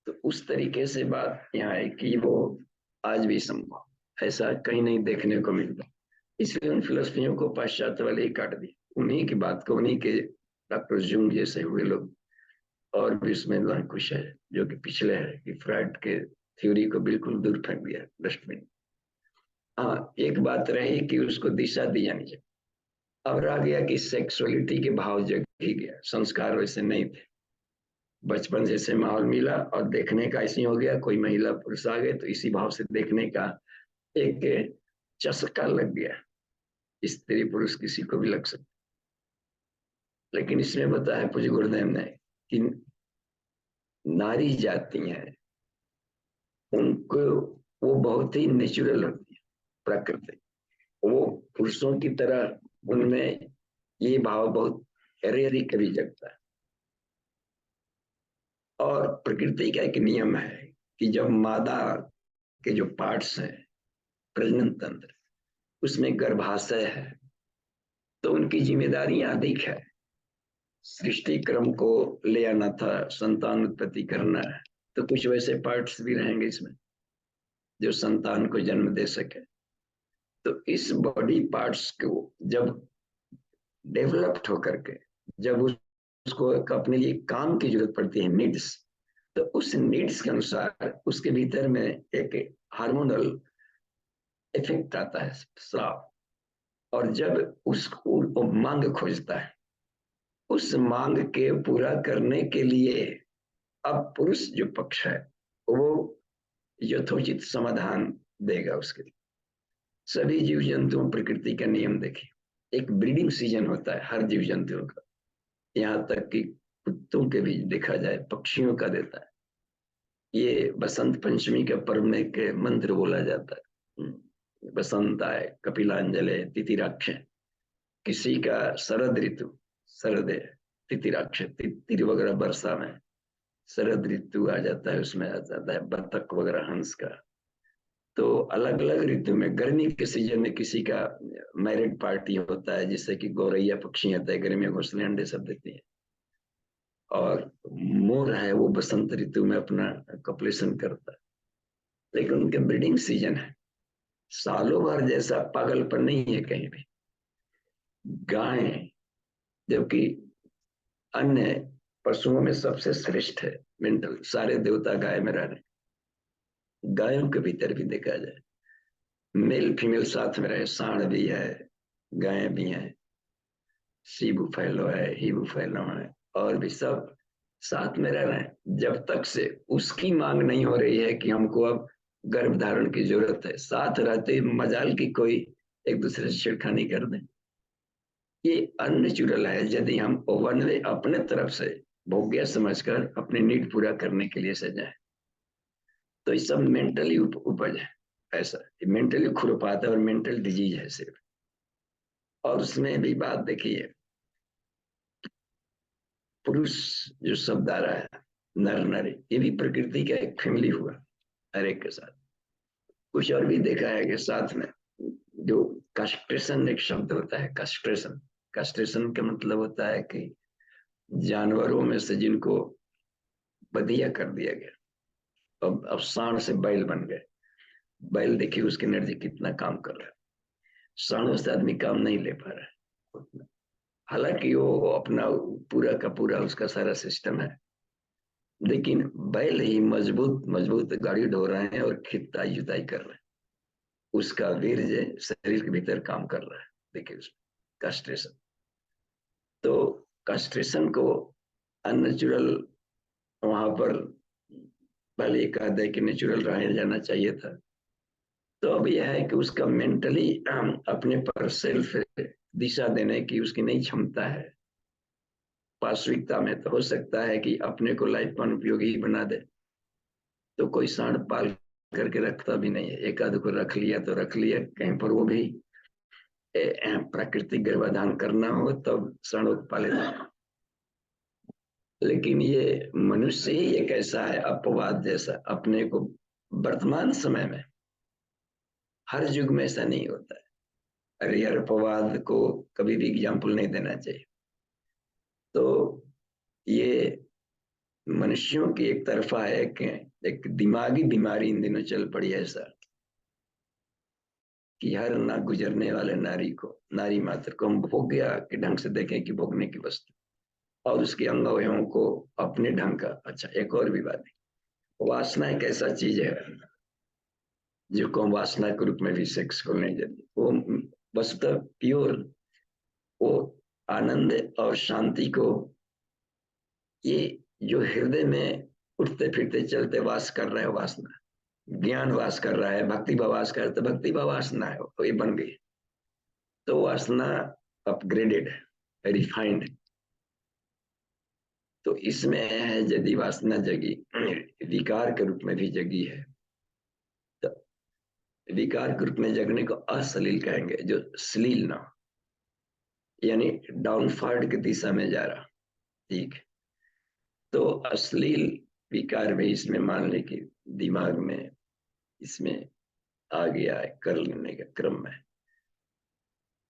[SPEAKER 1] तो उस तरीके से बात यहाँ है कि वो आज भी संभव, ऐसा कहीं नहीं देखने को मिलता। इसलिए उन फिलोसफियों को पाश्चात्य वाले ही काट दिए, उन्हीं की बात को, उन्हीं के डॉक्टर जूंग जैसे हुए लोग, और भी इसमें कुछ है जो कि पिछले है कि फ्राइड के थ्योरी को बिल्कुल दूर फेंक दिया डस्टबिन। हाँ, एक बात रही कि उसको दिशा दी जानी चाहिए। अब रह गया कि सेक्सुअलिटी के भाव जग ही गया, संस्कार वैसे नहीं थे, बचपन जैसे माहौल मिला और देखने का ऐसे हो गया, कोई महिला पुरुष आ गए तो इसी भाव से देखने का एक चस्का लग गया, स्त्री पुरुष किसी को भी लग सकता। लेकिन इसमें बताया पूज्य गुरुदेव ने कि नारी जाति हैं, उनको वो बहुत ही नेचुरल होती है, प्राकृतिक, वो पुरुषों की तरह उनमें ये भाव बहुत रेयरी कभी जगता है। और प्रकृति का एक नियम है कि जब मादा के जो पार्ट्स हैं, प्रजनन तंत्र, उसमें गर्भाशय है तो उनकी जिम्मेदारियां अधिक है, सृष्टि क्रम को ले आना था, संतान उत्पत्ति करना है, तो कुछ वैसे पार्ट्स भी रहेंगे इसमें जो संतान को जन्म दे सके। तो इस बॉडी पार्ट्स को जब डेवलप्ड होकर के जब उसको अपने लिए काम की जरूरत पड़ती है, नीड्स, तो उस नीड्स के अनुसार उसके भीतर में एक हार्मोनल इफेक्ट आता है, स्राव, और जब उसको मांग खोजता है, उस मांग के पूरा करने के लिए अब पुरुष जो पक्ष है वो यथोचित समाधान देगा उसके लिए। सभी जीव जंतुओं, प्रकृति का नियम देखिए, एक ब्रीडिंग सीजन होता है हर जीव जंतुओं का, यहाँ तक कि कुत्तों के भी देखा जाए, पक्षियों का देता है। ये बसंत पंचमी के पर्व में के मंत्र बोला जाता है, बसंत आए कपिलांजलि तिथिराक्ष, किसी का शरद ऋतु, शरद तिथिराक्ष, तिथि वगैरह वर्षा में शरद ऋतु आ जाता है, उसमें आ जाता है बतख वगैरह हंस का। तो अलग अलग ऋतु में, गर्मी के सीजन में किसी का मैरिड पार्टी होता है, जिससे कि गौरैया पक्षी आता है, गर्मी में घोंसले अंडे सब देती है। और मोर है वो बसंत ऋतु में अपना कॉपुलेशन करता है, लेकिन उनके ब्रीडिंग सीजन है, सालों भर जैसा पागलपन नहीं है कहीं भी। गाय, जबकि अन्य पशुओं में सबसे श्रेष्ठ है मेंटल, सारे देवता गाय में रह रहे, गायों के भीतर भी देखा जाए मेल फीमेल साथ में रहे, सांड भी है, गाय भी है, सी बुफैलो है, ही बुफैलो है, और भी सब साथ में रह रहे हैं, जब तक से उसकी मांग नहीं हो रही है कि हमको अब गर्भ धारण की जरूरत है, साथ रहते मजाल की कोई एक दूसरे से छेड़खानी कर दें। ये अननेचुरल है यदि हम वन वे अपने तरफ से भोग्य समझकर अपनी नीड पूरा करने के लिए सजाए, तो ये सब मेंटली उपज है, ऐसा मेंटली खुरपाता है और मेंटल डिजीज है सिर्फ। और उसमें भी बात देखिए, पुरुष जो शब्द आ रहा है, नर नारी, ये भी प्रकृति का एक फैमिली हुआ, हर एक के साथ। कुछ और भी देखा है कि साथ में जो कस्ट्रेशन एक शब्द होता है, कस्ट्रेशन। कस्ट्रेशन का मतलब होता है कि जानवरों में से जिनको बधिया कर दिया गया, अब सांड से बैल बन गए। बैल देखिए उसकी एनर्जी कितना काम कर रहा है, सांडों से आदमी काम नहीं ले पा रहा है उतना। हालांकि वो अपना पूरा का पूरा उसका सारा सिस्टम है, लेकिन बैल ही मजबूत मजबूत गाड़ी ढो रहे हैं और खिताई जुताई कर रहे हैं। उसका वीर्य शरीर के भीतर काम कर रहा है। देखिए उसमें कस्ट्रेशन। तो कस्ट्रेशन को अननेचुरल वहां पर पहले एक आधा कि नेचुरल रहा जाना चाहिए था। तो अब यह है कि उसका मेंटली अपने पर सेल्फ दिशा देने की उसकी नई क्षमता है। वास्तविकता में तो हो सकता है कि अपने को लाइफ में उपयोगी बना दे, तो कोई सांड पाल करके रखता भी नहीं है। एक आध को रख लिया तो रख लिया, कहीं पर वो भी प्राकृतिक गर्भाधान करना हो तब सांड पाले जाए। लेकिन ये मनुष्य ही एक ऐसा है अपवाद जैसा, अपने को वर्तमान समय में हर युग में ऐसा नहीं होता है। अरे यार, अपवाद को कभी भी एग्जाम्पल नहीं देना चाहिए। तो ये मनुष्यों की एक तरफा है कि एक दिमागी बीमारी इन दिनों चल पड़ी है ऐसा, कि हर ना गुजरने वाले नारी को, नारी मात्र को हम भोग्य के ढंग से देखें कि भोगने की वस्तु, और उसके अंग अवयवों को अपने ढंग का। अच्छा, एक और भी बात है, वासना एक ऐसा चीज है जिसको हम वासना के रूप में भी सेक्स को नहीं देते। वो वस्तुतः प्योर, वो आनंद और शांति को, ये जो हृदय में उठते फिरते चलते वास कर रहा है वासना, ज्ञान वास कर रहा है, भक्ति भाव वास कर रहा है, तो भक्ति भाव वासना है, तो ये बन गई। तो वासना अपग्रेडेड है, रिफाइंड। तो इसमें है यदि वासना जगी, विकार के रूप में भी जगी है, तो विकार के रूप में जगने को अश्लील कहेंगे, जो श्लील ना हो, यानी डाउनफॉर्ड की दिशा में जा रहा। ठीक है। तो अश्लील विकार भी इसमें मान ले कि दिमाग में इसमें आ गया है कर लेने के क्रम में।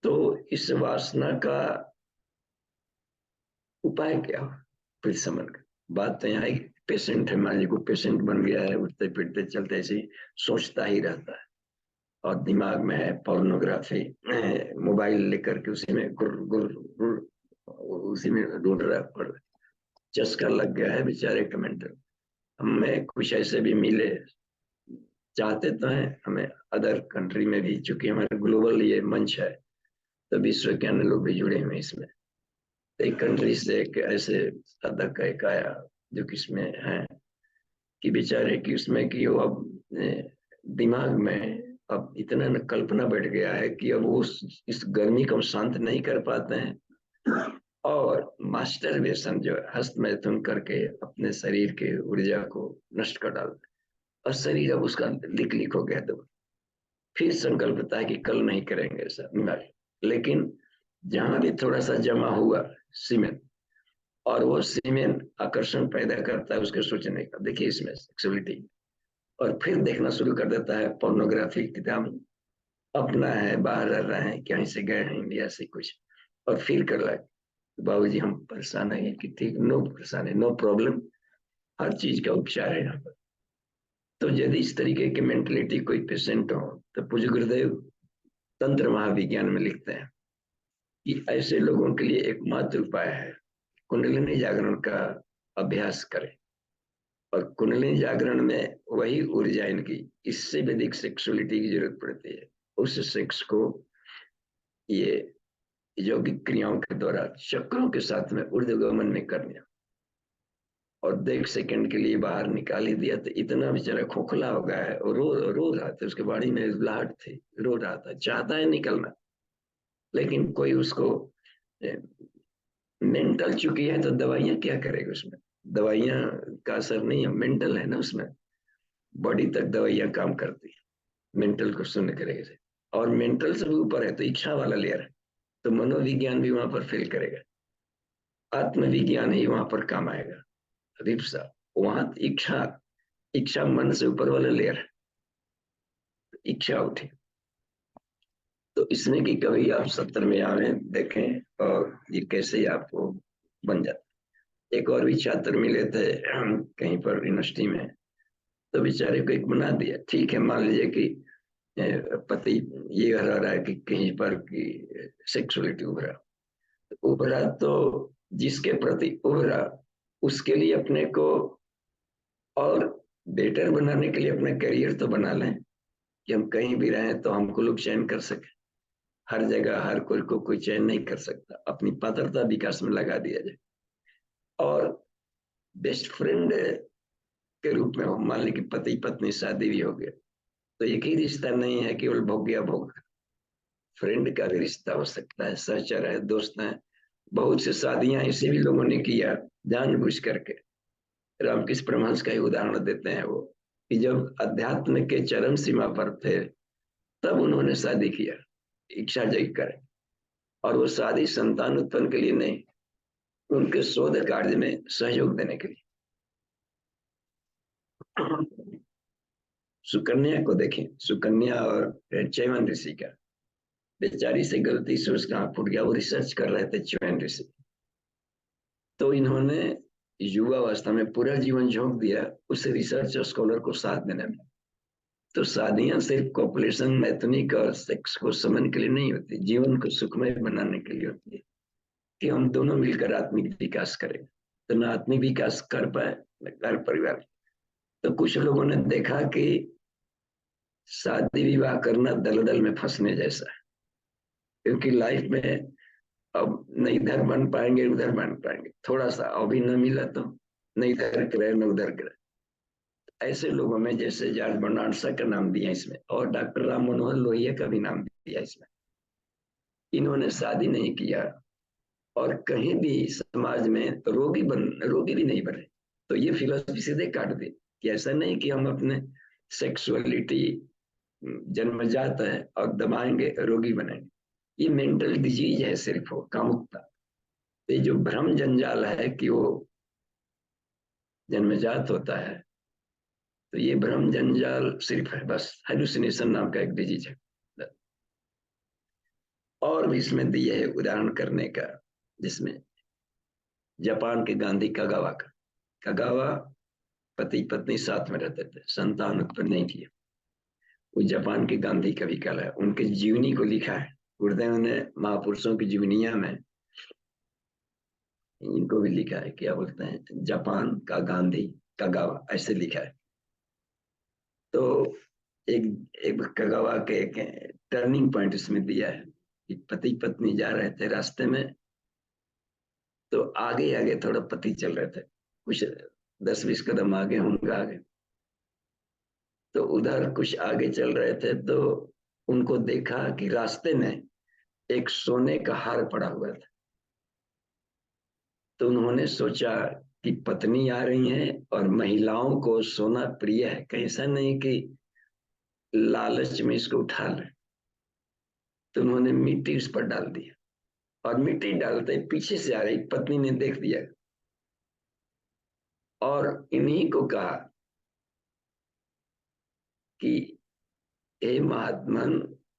[SPEAKER 1] तो इस वासना का उपाय क्या हो? फिर समझ गए बात। तो यहाँ एक पेशेंट है, मान लीजिए कोई पेशेंट बन गया है, उठते फिरते चलते ऐसे ही सोचता ही रहता है, और दिमाग में है पोर्नोग्राफी, मोबाइल लेकर के उसी में गुर गुर गुर, उसी में ढूंढ रहा पड़, चस्का लग गया है बेचारे का मेंटल। हमें कुछ ऐसे भी मिले, चाहते तो हैं हमें अदर कंट्री में भी, चूंकि हमारा ग्लोबल ये मंच है, तो विश्व के अन्य लोग भी जुड़े हुए इसमें। एक कंट्री से एक ऐसे साधक का एक आया जो किसमें है कि बेचारे की उसमें कि वो अब दिमाग में अब इतना न कल्पना बैठ गया है कि अब वो इस गर्मी को शांत नहीं कर पाते हैं, और मास्टरबेशन जो हस्त मैथुन करके अपने शरीर के ऊर्जा को नष्ट कर डालते, और शरीर अब उसका लिक लिक हो गया। तो फिर संकल्प होता है कि कल नहीं करेंगे ऐसा, लेकिन जहां भी थोड़ा सा जमा हुआ सीमेंट, और वो सीमेंट आकर्षण पैदा करता है उसके सोचने का, देखिए इसमें सेक्सुअलिटी, और फिर देखना शुरू कर देता है पोर्नोग्राफी किताब, अपना है, बाहर रह रहे हैं, कहीं से गए हैं इंडिया से कुछ, और फील कर रहा है बाबूजी हम परेशान है कि ठीक, नो परेशान है, नो प्रॉब्लम, हर चीज का उपचार है यहाँ पर। तो यदि इस तरीके की मेंटलिटी कोई पेशेंट हो, तो पूज्य गुरुदेव तंत्र महाविज्ञान में लिखते हैं कि ऐसे लोगों के लिए एकमात्र उपाय है कुंडलिनी जागरण का अभ्यास करें। और कुंडलिनी जागरण में वही ऊर्जा इनकी, इससे भी अधिक सेक्सुअलिटी की जरूरत पड़ती है। उस सेक्स को ये यौगिक क्रियाओं के द्वारा चक्रों के साथ में ऊर्ध्वगमन में करना, और 1 सेकंड के लिए बाहर निकाल ही दिया तो इतना बेचारा खोखला हो गया है, और रो रो रहा था, उसके बॉडी में बुलाहट थी, रो रहा था, चाहता है निकलना, लेकिन कोई उसको मेंटल चुकी है, तो दवाइयां क्या करेगी उसमें? दवाइयां का असर नहीं है, मेंटल है ना उसमें, बॉडी तक दवाइयां काम करती है, मेंटल को शून्य करेगा। और मेंटल से भी ऊपर है तो इच्छा वाला लेयर है, तो मनोविज्ञान भी वहां पर फेल करेगा, आत्मविज्ञान ही वहां पर काम आएगा। रिप्सा, वहां इच्छा, इच्छा मन से ऊपर वाला लेयर है, इच्छा उठी। तो इसमें कि कभी आप 70 में आवे देखें और ये कैसे आपको बन जाता। एक और भी छात्र मिले थे कहीं पर यूनिवर्सिटी में, तो बेचारे को एक बना दिया। ठीक है, मान लीजिए कि पति ये हरा रहा है कि कहीं पर कि सेक्सुअलिटी उभरा, उभरा तो जिसके प्रति उभरा उसके लिए अपने को और बेटर बनाने के लिए अपना करियर तो बना लें कि हम कहीं भी रहें तो हमको लोग चयन कर सके। हर जगह हर कोई को कोई चयन नहीं कर सकता, अपनी पात्रता विकास में लगा दिया जाए। और बेस्ट फ्रेंड के रूप में हो, मान ली कि पति पत्नी शादी भी हो गया, तो एक ही रिश्ता नहीं है केवल भोग या भोग, फ्रेंड का भी रिश्ता हो सकता है, सहचर है, दोस्त है। बहुत सी शादियां इसे भी लोगों ने किया जानबूझ करके। रामकृष्ण परमहंस का ही उदाहरण देते हैं वो, कि जब अध्यात्म के चरम सीमा पर थे तब उन्होंने शादी किया, इच्छा जग कर। और वो शादी संतान उत्पन्न के लिए नहीं, उनके शोध कार्य में सहयोग देने के लिए। सुकन्या को देखें, सुकन्या और च्यवन ऋषि का, बेचारी से गलती से उसका आंख फूट गया, वो रिसर्च कर रहे थे च्यवन ऋषि। तो इन्होंने युवावस्था में पूरा जीवन झोंक दिया उस रिसर्च स्कॉलर को साथ देने में। तो शादियां सिर्फ कॉपुलेशन मैथनिक और सेक्स को समझने के लिए नहीं होती, जीवन को सुखमय बनाने के लिए होती है, कि हम दोनों मिलकर आत्मिक विकास करें। तो ना आत्मिक विकास कर पाए न घर परिवार। तो कुछ लोगों ने देखा कि शादी विवाह करना दलदल में फंसने जैसा है, क्योंकि लाइफ में अब न इधर बन पाएंगे उधर बन पाएंगे, थोड़ा सा अभी न मिला तो न इधर करे न उधर करे। ऐसे लोगों में जैसे जॉर्ज बर्नार्ड शॉ का नाम दिया इसमें, और डॉक्टर राम मनोहर लोहिया का भी नाम दिया इसमें। इन्होंने शादी नहीं किया और कहीं भी समाज में रोगी भी नहीं बने। तो ये फिलोसफी सीधे काट दी कि ऐसा नहीं कि हम अपने सेक्सुअलिटी जन्मजात है और दबाएंगे रोगी बनेंगे। ये मेंटल डिजीज है सिर्फ, वो कामुकता। तो ये जो भ्रम जंजाल है कि वो जन्मजात होता है, तो ये भ्रम जंजाल सिर्फ है बस, हेलुसिनेशन नाम का एक डिजीज है। और भी इसमें दिए है उदाहरण करने का, जिसमें जापान के गांधी कगावा का, कगावा पति पत्नी साथ में रहते थे, संतान उत्पन्न नहीं किए। वो जापान के गांधी कवि कल है, उनके जीवनी को लिखा है गुरुदेव ने महापुरुषों की जीवनिया में। इनको भी लिखा है, क्या बोलते हैं, जापान का गांधी कगावा ऐसे लिखा है। तो एक एक कगावा के एक टर्निंग पॉइंट इसमें दिया है कि पति पत्नी जा रहे थे रास्ते में, तो आगे आगे थोड़ा पति चल रहे थे, कुछ 10-20 कदम आगे होंगे आगे। तो उधर कुछ आगे चल रहे थे तो उनको देखा कि रास्ते में एक सोने का हार पड़ा हुआ था। तो उन्होंने सोचा कि पत्नी आ रही है और महिलाओं को सोना प्रिय है, कैसा नहीं कि लालच में इसको उठा ले। तो उन्होंने मिट्टी उस पर डाल दिया, और मिट्टी डालते पीछे से आ रही पत्नी ने देख दिया और इन्हीं को कहा कि हे महात्मन,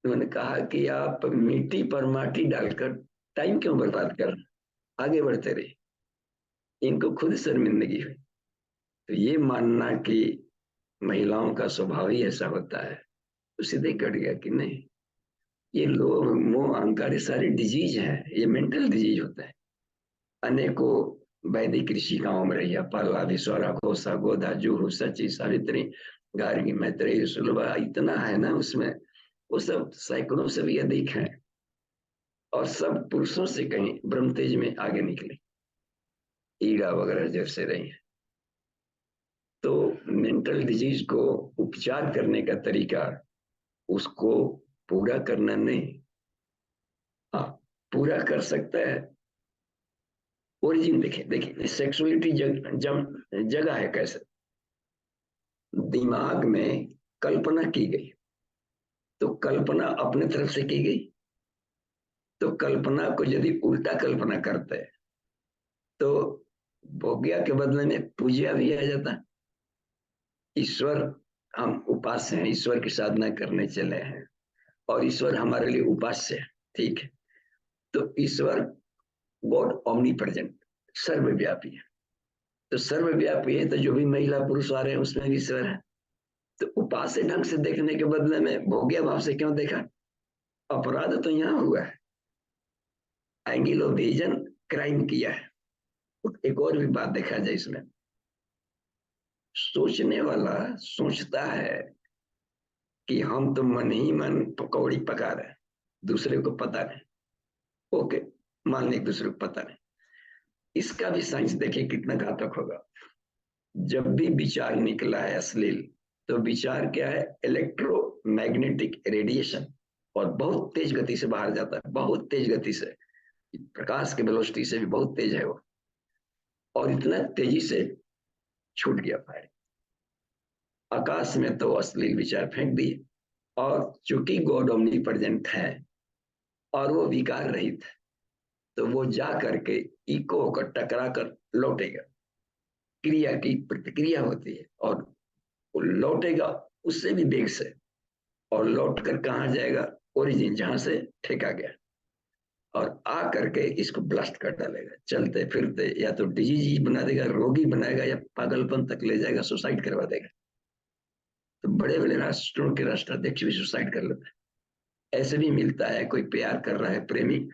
[SPEAKER 1] उन्होंने कहा कि आप मिट्टी पर माटी डालकर टाइम क्यों बर्बाद कर, आगे बढ़ते रहे। इनको खुद शर्मिंदगी हुई। तो ये मानना कि महिलाओं का स्वभाव ही ऐसा होता है, तो सीधे कट गया कि नहीं, ये लोभ मोह अहंकार ये सारे डिजीज हैं, ये मेंटल डिजीज होता है। अनेकों वैदिक ऋषिकाओं में रही, पाला विश्वरा घोषा गोधा जूहू सची सावित्री गार्गी मैत्रेयी सुलभा, इतना है ना उसमें, वो सब सैकड़ों से भी अधिक है, और सब पुरुषों से कहीं ब्रह्मतेज में आगे निकले, ईड़ा वगैरह जैसे रही है। तो मेंटल डिजीज को उपचार करने का तरीका उसको पूरा करना नहीं, हाँ पूरा कर सकता है। ओरिजिन देखें, देखिए सेक्सुअलिटी जगह है कैसे, दिमाग में कल्पना की गई, तो कल्पना अपने तरफ से की गई। तो कल्पना को यदि उल्टा कल्पना करते हैं तो भोग्या के बदले में पूज्या भी आ जाता। ईश्वर, हम उपास्य हैं, ईश्वर की साधना करने चले हैं और ईश्वर हमारे लिए उपास्य है, ठीक है। तो ईश्वर गॉड ओमनी प्रेजेंट, सर्वव्यापी है। तो सर्वव्यापी है तो जो भी महिला पुरुष आ रहे हैं उसमें भी ईश्वर है। तो उपास्य ढंग से देखने के बदले में भोग्य भाव से क्यों देखा? अपराध तो यहाँ हुआ है, एंगल ऑफ विजन क्राइम किया है। एक और भी बात देखा जाए इसमें, सोचने वाला सोचता है कि हम तो मन ही मन पकौड़ी पका रहे हैं, दूसरे को पता नहीं। ओके, मान लें एक दूसरे को पता नहीं। इसका भी साइंस देखिए कितना घातक होगा। जब भी विचार निकला है अश्लील, तो विचार क्या है? इलेक्ट्रोमैग्नेटिक रेडिएशन, और बहुत तेज गति से बाहर जाता है, बहुत तेज गति से, प्रकाश के वेलोसिटी से भी बहुत तेज है वो, और इतना तेजी से छूट गया फायर, आकाश में तो अश्लील विचार फेंक दिए। और चूंकि गॉड ओमनी प्रेजेंट है और वो विकार रहित है, तो वो जा करके इको होकर टकरा कर लौटेगा, क्रिया की प्रतिक्रिया होती है, और वो लौटेगा उससे भी वेग से, और लौट कर कहाँ जाएगा? ओरिजिन, जहां से फेंका गया, और आ करके इसको ब्लास्ट कर डालेगा, चलते फिरते या तो डिजीज बना देगा, रोगी बनाएगा, या पागलपन तक ले जाएगा, सुसाइड करवा देगा। तो बड़े बड़े राष्ट्रों के राष्ट्राध्यक्ष भी सुसाइड कर लेते हैं। ऐसे भी मिलता है, कोई प्यार कर रहा है प्रेमी,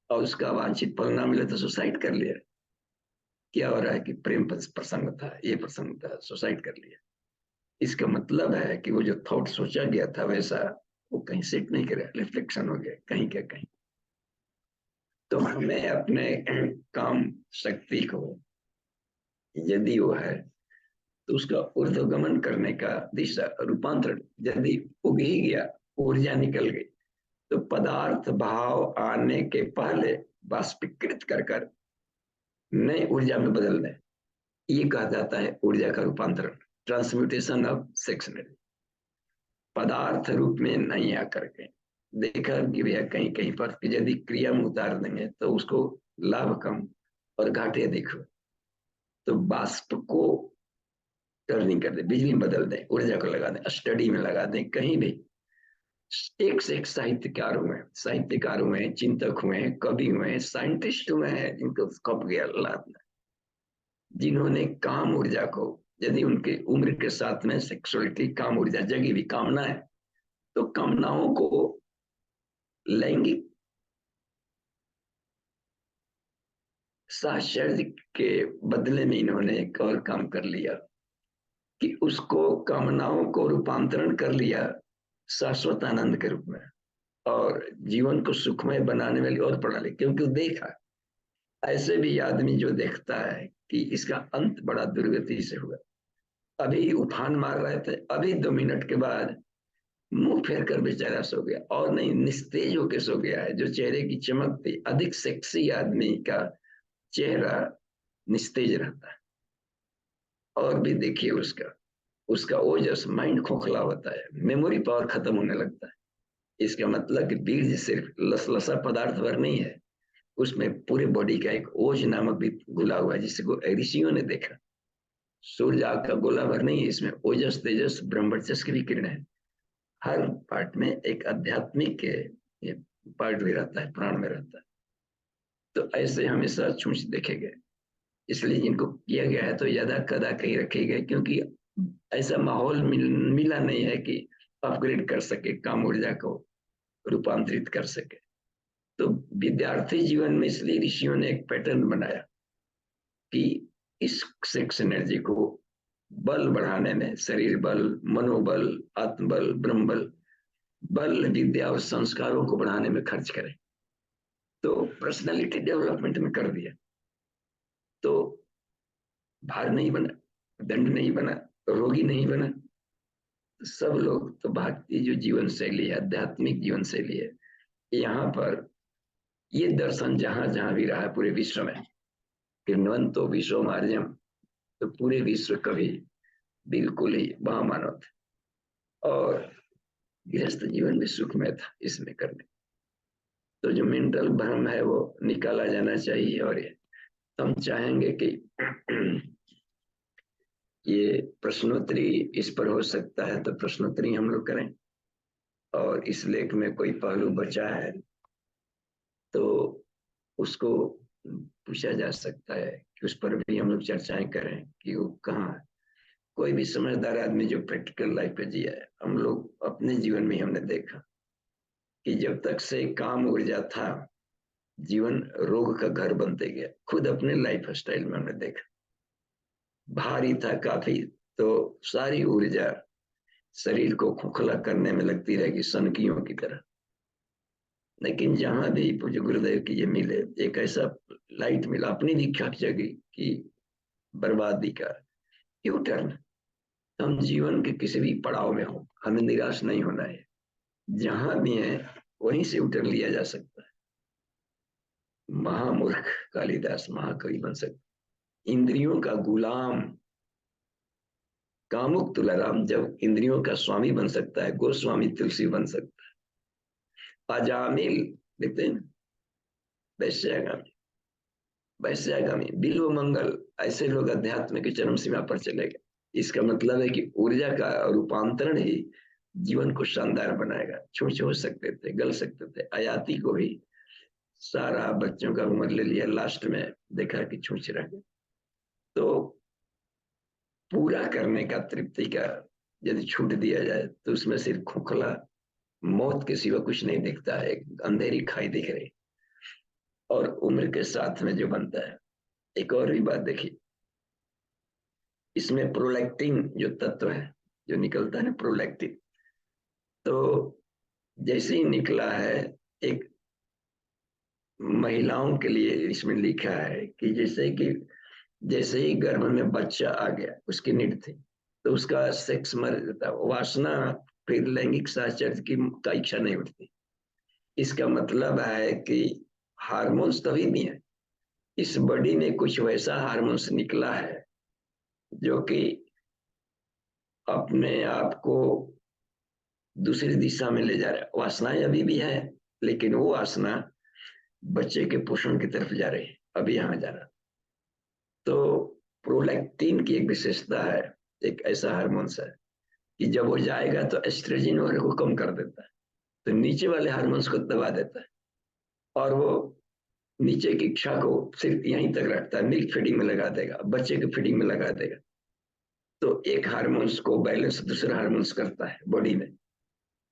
[SPEAKER 1] और उसका वांछित फल ना मिले तो सुसाइड कर लिया। क्या हो रहा है कि प्रेम प्रसंग था, ये प्रसंग था, सुसाइड कर लिया। इसका मतलब है कि वो जो थॉट सोचा गया था वैसा वो कहीं सेट नहीं करे, रिफ्लेक्शन हो गया कहीं क्या कहीं। तो हमें अपने काम शक्ति को, यदि वो है, तो उसका ऊर्ध्वगमन करने का दिशा रूपांतरण, यदि उग ही गया, ऊर्जा निकल गई, तो पदार्थ भाव आने के पहले वाष्पीकृत कर कर नए ऊर्जा में बदल दें, ये कहा जाता है ऊर्जा का रूपांतरण, ट्रांसम्यूटेशन ऑफ सेक्स एनर्जी। पदार्थ रूप में नहीं आकर के देखा कि भैया कहीं कहीं पर कि यदि क्रिया में उतार देंगे तो उसको लाभ कम और घाटे अधिक हो, तो बाष्प को टर्निंग कर दे, बिजली में बदल दें, ऊर्जा को लगा दें, स्टडी में लगा दें, कहीं भी। एक से एक साहित्यकार हुए, साहित्यकार हुए, चिंतक हुए, कवि हुए, साइंटिस्ट हुए हैं, जिनको खप गया लाभ, जिन्होंने काम ऊर्जा को, यदि उनके उम्र के साथ में सेक्सुअलिटी काम ऊर्जा जगी हुई कामना है, तो कामनाओं को लैंगिक साहचर्य के बदले में इन्होंने एक और काम कर लिया कि उसको, कामनाओं को रूपांतरण कर लिया शाश्वत आनंद के रूप में, और जीवन को सुखमय बनाने वाली और प्रणाली। क्योंकि देखा, ऐसे भी आदमी जो देखता है कि इसका अंत बड़ा दुर्गति से हुआ, अभी उफान मार रहे थे, अभी 2 मिनट के बाद मुंह फेर कर बेचारा सो गया, और नहीं निस्तेज होकर सो गया है। जो चेहरे की चमक थी, अधिक सेक्सी आदमी का चेहरा निस्तेज रहता है, और भी देखिए उसका उसका ओजस, माइंड खोखला होता है, मेमोरी पावर खत्म होने लगता है। इसका मतलब कि बीज सिर्फ लसलसा पदार्थ भर नहीं है, उसमें पूरे बॉडी का एक ओज नामक भी घुला हुआ है, जिसको ऋषियों ने देखा। सूर्य आग का गोला भर नहीं है, इसमें ओजस, तेजस, ब्रह्मवर्चस्व की भी किरण है। हर पार्ट में एक आध्यात्मिक पार्ट भी रहता है, प्राण में रहता है। तो ऐसे हमेशा छूछ देखे गए, इसलिए इनको किया गया है तो यदा कदा कहीं रखे गए, क्योंकि ऐसा माहौल मिला नहीं है कि अपग्रेड कर सके, काम ऊर्जा को रूपांतरित कर सके। तो विद्यार्थी जीवन में इसलिए ऋषियों ने एक पैटर्न बनाया कि इस सेक्स एनर्जी को बल बढ़ाने में, शरीर बल, मनोबल, आत्मबल, ब्रह्म बल, बल विद्या और संस्कारों को बढ़ाने में खर्च करें। तो पर्सनालिटी डेवलपमेंट में कर दिया, तो भार नहीं बना, दंड नहीं बना, रोगी नहीं बना। सब लोग तो भारतीय जो जीवन शैली है, आध्यात्मिक जीवन शैली है, यहाँ पर ये दर्शन जहां जहां भी रहा है पूरे विश्व में, किन्वंतो विश्व मार्जम, तो पूरे विश्व कभी बिल्कुल ही महामानव थे, और गृहस्थ जीवन में सुखमय था इसमें करने। तो जो मेंटल भ्रम है वो निकाला जाना चाहिए, और ये हम चाहेंगे कि ये प्रश्नोत्तरी इस पर हो सकता है, तो प्रश्नोत्तरी हम लोग करें। और इस लेख में कोई पहलू बचा है तो उसको पूछा जा सकता है कि उस पर भी हम लोग चर्चाएं करें कि वो कहाँ है। कोई भी समझदार आदमी जो प्रैक्टिकल लाइफ पे जिया है, हम लोग अपने जीवन में हमने देखा कि जब तक से काम ऊर्जा था, जीवन रोग का घर बनते गया। खुद अपने लाइफ स्टाइल में हमने देखा, भारी था काफी, तो सारी ऊर्जा शरीर को खोखला करने में लगती रहेगी सनकियों की तरह। लेकिन जहां भी पूज्य गुरुदेव की ये मिले, एक ऐसा लाइट मिला, अपनी भी खाक जगी कि बर्बादी का यू टर्न। हम जीवन के किसी भी पड़ाव में हो, हमें निराश नहीं होना है। जहां भी है वहीं से उतर लिया जा सकता है। महामूर्ख कालिदास महाकवि बन सकता, इंद्रियों का गुलाम कामुक तुलाराम जब इंद्रियों का स्वामी बन सकता है, गोस्वामी तुलसी बन सकता है। अजामिल देखते हैं, वैश्यागामी, वैश्यागामी बिल्व मंगल, ऐसे लोग अध्यात्म की चरम सीमा पर चले गए। इसका मतलब है कि ऊर्जा का रूपांतरण ही जीवन को शानदार बनाएगा। छोटे हो सकते थे, गल सकते थे, आयाती को भी सारा बच्चों का उम्र ले लिया, लास्ट में देखा कि छूछ रह गए। तो पूरा करने का, तृप्ति का यदि छूट दिया जाए तो उसमें सिर्फ खोखला मौत के सिवा कुछ नहीं दिखता है, अंधेरी खाई दिख रही। और उम्र के साथ में जो बनता है, एक और भी बात देखिए, इसमें प्रोलैक्टिन जो तत्व है, जो निकलता है ना प्रोलैक्टिन, तो जैसे ही निकला है, एक महिलाओं के लिए इसमें लिखा है कि जैसे ही गर्भ में बच्चा आ गया, उसकी नीड थी, तो उसका सेक्स मर जाता, वासना, फिर लैंगिक साहचर्य की का इच्छा नहीं उठती। इसका मतलब है कि हार्मोन्स तभी भी है, इस बॉडी में कुछ वैसा हार्मोन्स निकला है जो कि अपने आप को दूसरी दिशा में ले जा रहा है। वासनाएं अभी भी है, लेकिन वो वासना बच्चे के पोषण की तरफ जा रही है, अभी यहाँ जा रहा। तो प्रोलैक्टिन की एक विशेषता है, एक ऐसा हार्मोन्स है कि जब वो जाएगा तो एस्ट्रोजन वगैरह को कम कर देता है, तो नीचे वाले हार्मोन्स को दबा देता है, और वो नीचे की इच्छा को सिर्फ यहीं तक रखता है, मिल्क फीडिंग में लगा देगा, बच्चे के फीडिंग में लगा देगा। तो एक हार्मोन्स को बैलेंस दूसरा हार्मोन्स करता है बॉडी में।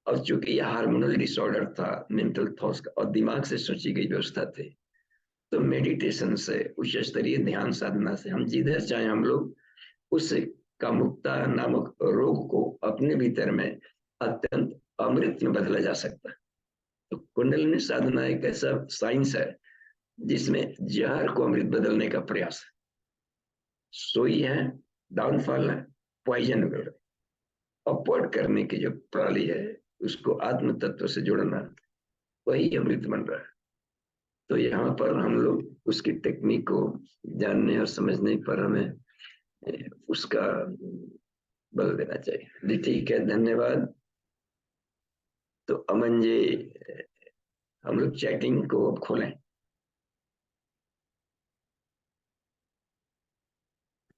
[SPEAKER 1] और चूंकि यह हार्मोनल डिसऑर्डर था, मेंटल थॉट्स का और दिमाग से सोची गई व्यवस्था थी, तो मेडिटेशन से, उच्च स्तरीय ध्यान साधना से हम जिधर चाहे हम लोग उस कामुकता नामक रोग को अपने भीतर में अत्यंत अमृत में बदला जा सकता है। तो कुंडलिनी साधना एक ऐसा साइंस है जिसमें जहर को अमृत बदलने का प्रयास है। सोई है, डाउनफॉल है, पॉइजन वगैरह अपवर्ड करने की जो प्रणाली है, उसको आत्म तत्व से जोड़ना, वही अमृत बन रहा है। तो यहाँ पर हम लोग उसकी टेक्निक को जानने और समझने पर हमें उसका बल देना चाहिए। जी ठीक है, धन्यवाद। तो अमन जी, हम लोग चैटिंग को अब खोलें।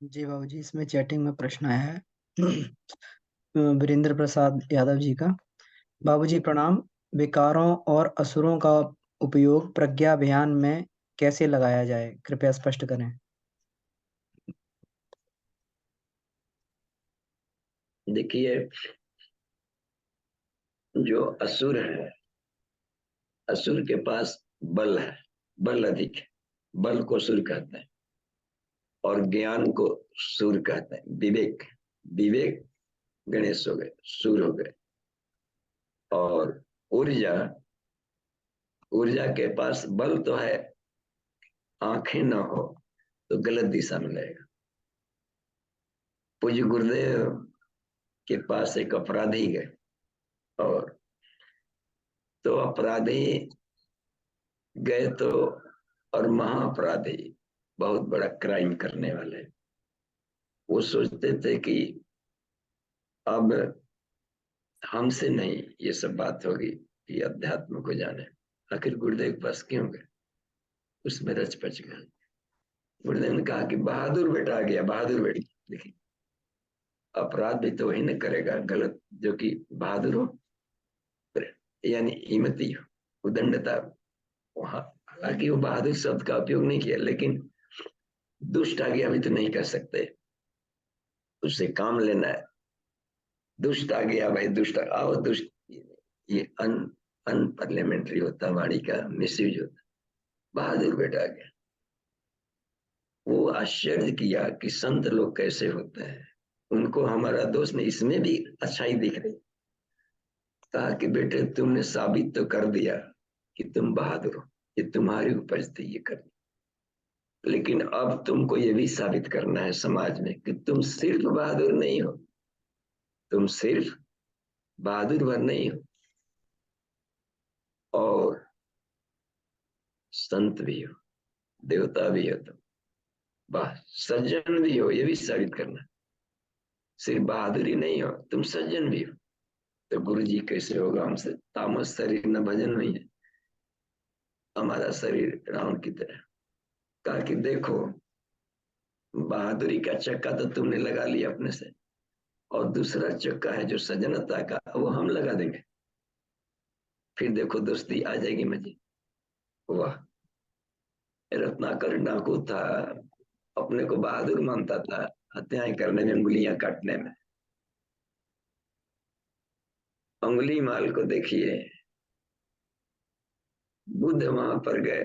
[SPEAKER 2] जी बाबूजी, इसमें चैटिंग में प्रश्न आया है वीरेंद्र प्रसाद यादव जी का। बाबूजी प्रणाम। विकारों और असुरों का उपयोग प्रज्ञा अभियान में कैसे लगाया जाए, कृपया स्पष्ट करें।
[SPEAKER 1] देखिए, जो असुर है, असुर के पास बल है, बल अधिक है, बल को असुर कहते हैं, और ज्ञान को सुर कहते हैं। विवेक, विवेक गणेश हो गए, सुर हो गए। और ऊर्जा, ऊर्जा के पास बल तो है, आंखें ना हो तो गलत दिशा में लगेगा। पूज्य गुरुदेव के पास एक अपराधी गए, और तो अपराधी गए तो, और महाअपराधी, बहुत बड़ा क्राइम करने वाले, वो सोचते थे कि अब हमसे नहीं ये सब बात होगी कि अध्यात्म को जाने। आखिर गुरुदेव के पास क्यों गए? उसमें रच पच गए। गुरुदेव ने कहा कि बहादुर बेटा आ गया, बहादुर बेटी। देखिए, अपराध भी तो वही न करेगा गलत, जो कि बहादुर हो, यानी हिम्मती हो, उदंडता। वहां हालांकि वो बहादुर शब्द का उपयोग नहीं किया, लेकिन दुष्ट आज्ञा भी तो नहीं कर सकते, उससे काम लेना है। दुष्ट आज्ञा भाई, दुष्ट आओ दुष्ट, ये अनपार्लियामेंट्री होता, वाणी का मिसयूज होता। बहादुर बेटा आ गया। वो आश्चर्य किया कि संत लोग कैसे होते हैं, उनको हमारा दोष नहीं, इसमें भी अच्छाई दिख रही। कहा कि बेटे तुमने साबित तो कर दिया कि तुम बहादुर हो, ये तुम्हारी उपज थी ये करनी, लेकिन अब तुमको ये भी साबित करना है समाज में कि तुम सिर्फ बहादुर नहीं हो, तुम सिर्फ बहादुर भर नहीं हो, और संत भी हो, देवता भी हो, तुम वाह सज्जन भी हो, ये भी साबित करना। सिर्फ बहादुरी नहीं हो, तुम सज्जन भी हो। तो गुरु जी कैसे होगा हमसे, तामस शरीर न भजन नहीं है, हमारा शरीर रावण की तरह। कहा कि देखो बहादुरी का चक्का तो तुमने लगा लिया अपने से, और दूसरा चक्का है जो सजनता का, वो हम लगा देंगे, फिर देखो दोस्ती आ जाएगी मजे। वाह, रत्नाकर डाकू था, अपने को बहादुर मानता था, हत्याएं करने में, उंगलियां काटने में। उंगली माल को देखिए, बुद्ध वहां पर गए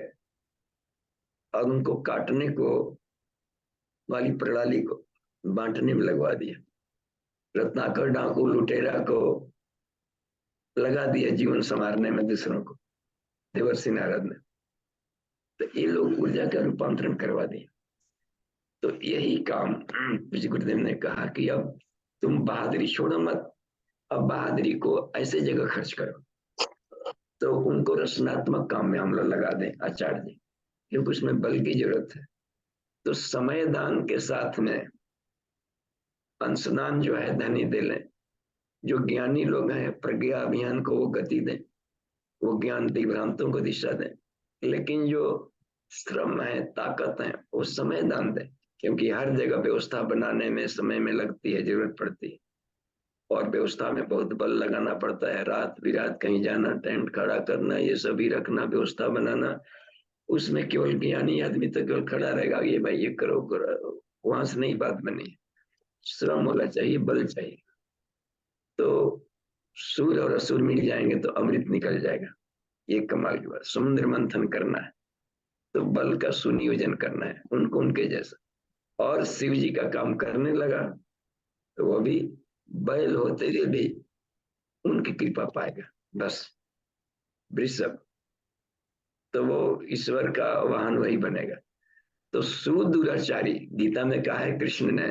[SPEAKER 1] और उनको काटने को वाली प्रणाली को बांटने में लगवा दिया। रत्नाकर डाकू लुटेरा को लगा दिया जीवन संवारने में दूसरों को, देवर्षि नारद ने। तो ये लोग ऊर्जा का रूपांतरण करवा दिया। तो यही काम पूज्य गुरुदेव ने कहा कि अब तुम बहादुरी छोड़ो मत, अब बहादुरी को ऐसे जगह खर्च करो। तो उनको रचनात्मक काम में हम लोग लगा दें आचार्य जी, क्योंकि उसमें बल की जरूरत है। तो समय दान के साथ में अंशदान जो है धनी दे लें। जो ज्ञानी लोग हैं प्रज्ञा अभियान को वो गति दें, वो ज्ञान दिग्भ्रांतों को दिशा दें। लेकिन जो श्रम है, ताकत है, वो समय दान दें, क्योंकि हर जगह व्यवस्था बनाने में समय में लगती है, जरूरत पड़ती है, और व्यवस्था में बहुत बल लगाना पड़ता है। रात बिरात कहीं जाना, टेंट खड़ा करना, ये सभी रखना, व्यवस्था बनाना, उसमें केवल ज्ञानी आदमी तो केवल खड़ा रहेगा, ये भाई ये करो करो, वहां से नहीं बात बनी। श्रम होना चाहिए, बल चाहिए। तो सूर्य और असुर मिल जाएंगे तो अमृत निकल जाएगा। ये कमाल की बात, समुद्र मंथन करना है तो बल का सुनियोजन करना है उनको उनके जैसा। और शिव जी का काम करने लगा तो वो भी बैल होते हुए भी उनकी कृपा पाएगा। बस वृषभ, तो वो ईश्वर का वाहन वही बनेगा। तो सुदुराचारी, गीता में कहा है कृष्ण ने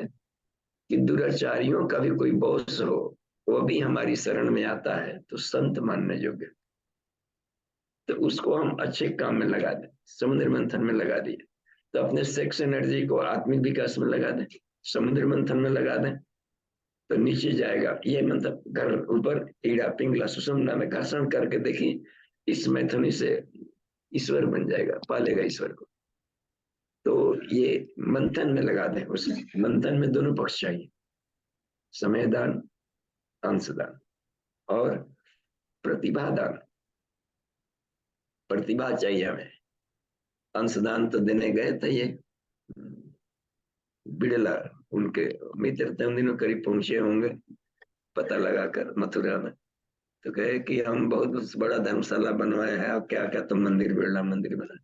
[SPEAKER 1] कि दुराचारियों का भी कोई बॉस हो, वो भी हमारी शरण में आता है तो संत मानने योग्य। तो उसको हम अच्छे काम में लगा दें, समुद्र मंथन में लगा दिए, तो अपने सेक्स एनर्जी को आत्मिक विकास में लगा दें, समुद्र मंथन में लगा दें, तो नीचे जाएगा। ये मतलब घर ऊपर ईड़ा पिंगला सुषुम्ना में घर्षण करके देखिए, इस मैथुनी से ईश्वर बन जाएगा, पालेगा ईश्वर को। तो ये मंथन में लगा दें, उस मंथन में दोनों पक्ष चाहिए, समय दान, अंशदान और प्रतिभा दान। प्रतिभा चाहिए हमें, अंशदान तो देने गए थे ये बिड़ला, उनके मित्र थे, उन दिनों करीब पहुंचे होंगे पता लगाकर मथुरा में। तो कहे कि हम बहुत बड़ा धर्मशाला बनवाए हैं, और क्या क्या तुम मंदिर, बिरला मंदिर बना।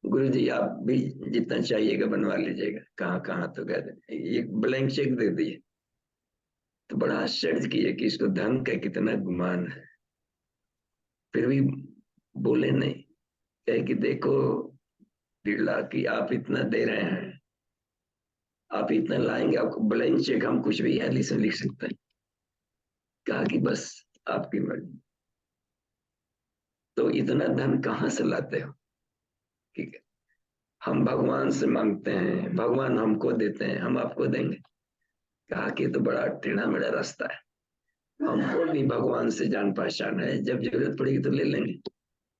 [SPEAKER 1] गुरु जी आप भी जितना चाहिएगा बनवा लीजिएगा। कहाँ कहाँ, तो कहते एक ब्लैंक चेक दे दिए। तो बड़ा आश्चर्य किए कि इसको धन का कितना गुमान है, फिर भी बोले नहीं। कहे कि देखो बिरला की आप इतना दे रहे हैं, आप इतना लाएंगे, आपको ब्लैंक चेक हम कुछ भी एलिसन लिख सकते हैं। कहा कि बस आपकी मर्जी। तो इतना धन कहाँ से लाते हो? ठीक है, हम भगवान से मांगते हैं, भगवान हमको देते हैं, हम आपको देंगे। कहा कि तो बड़ा टेढ़ा मेढ़ा रास्ता है, हमको भी भगवान से जान पहचान है, जब जरूरत पड़ेगी तो ले लेंगे।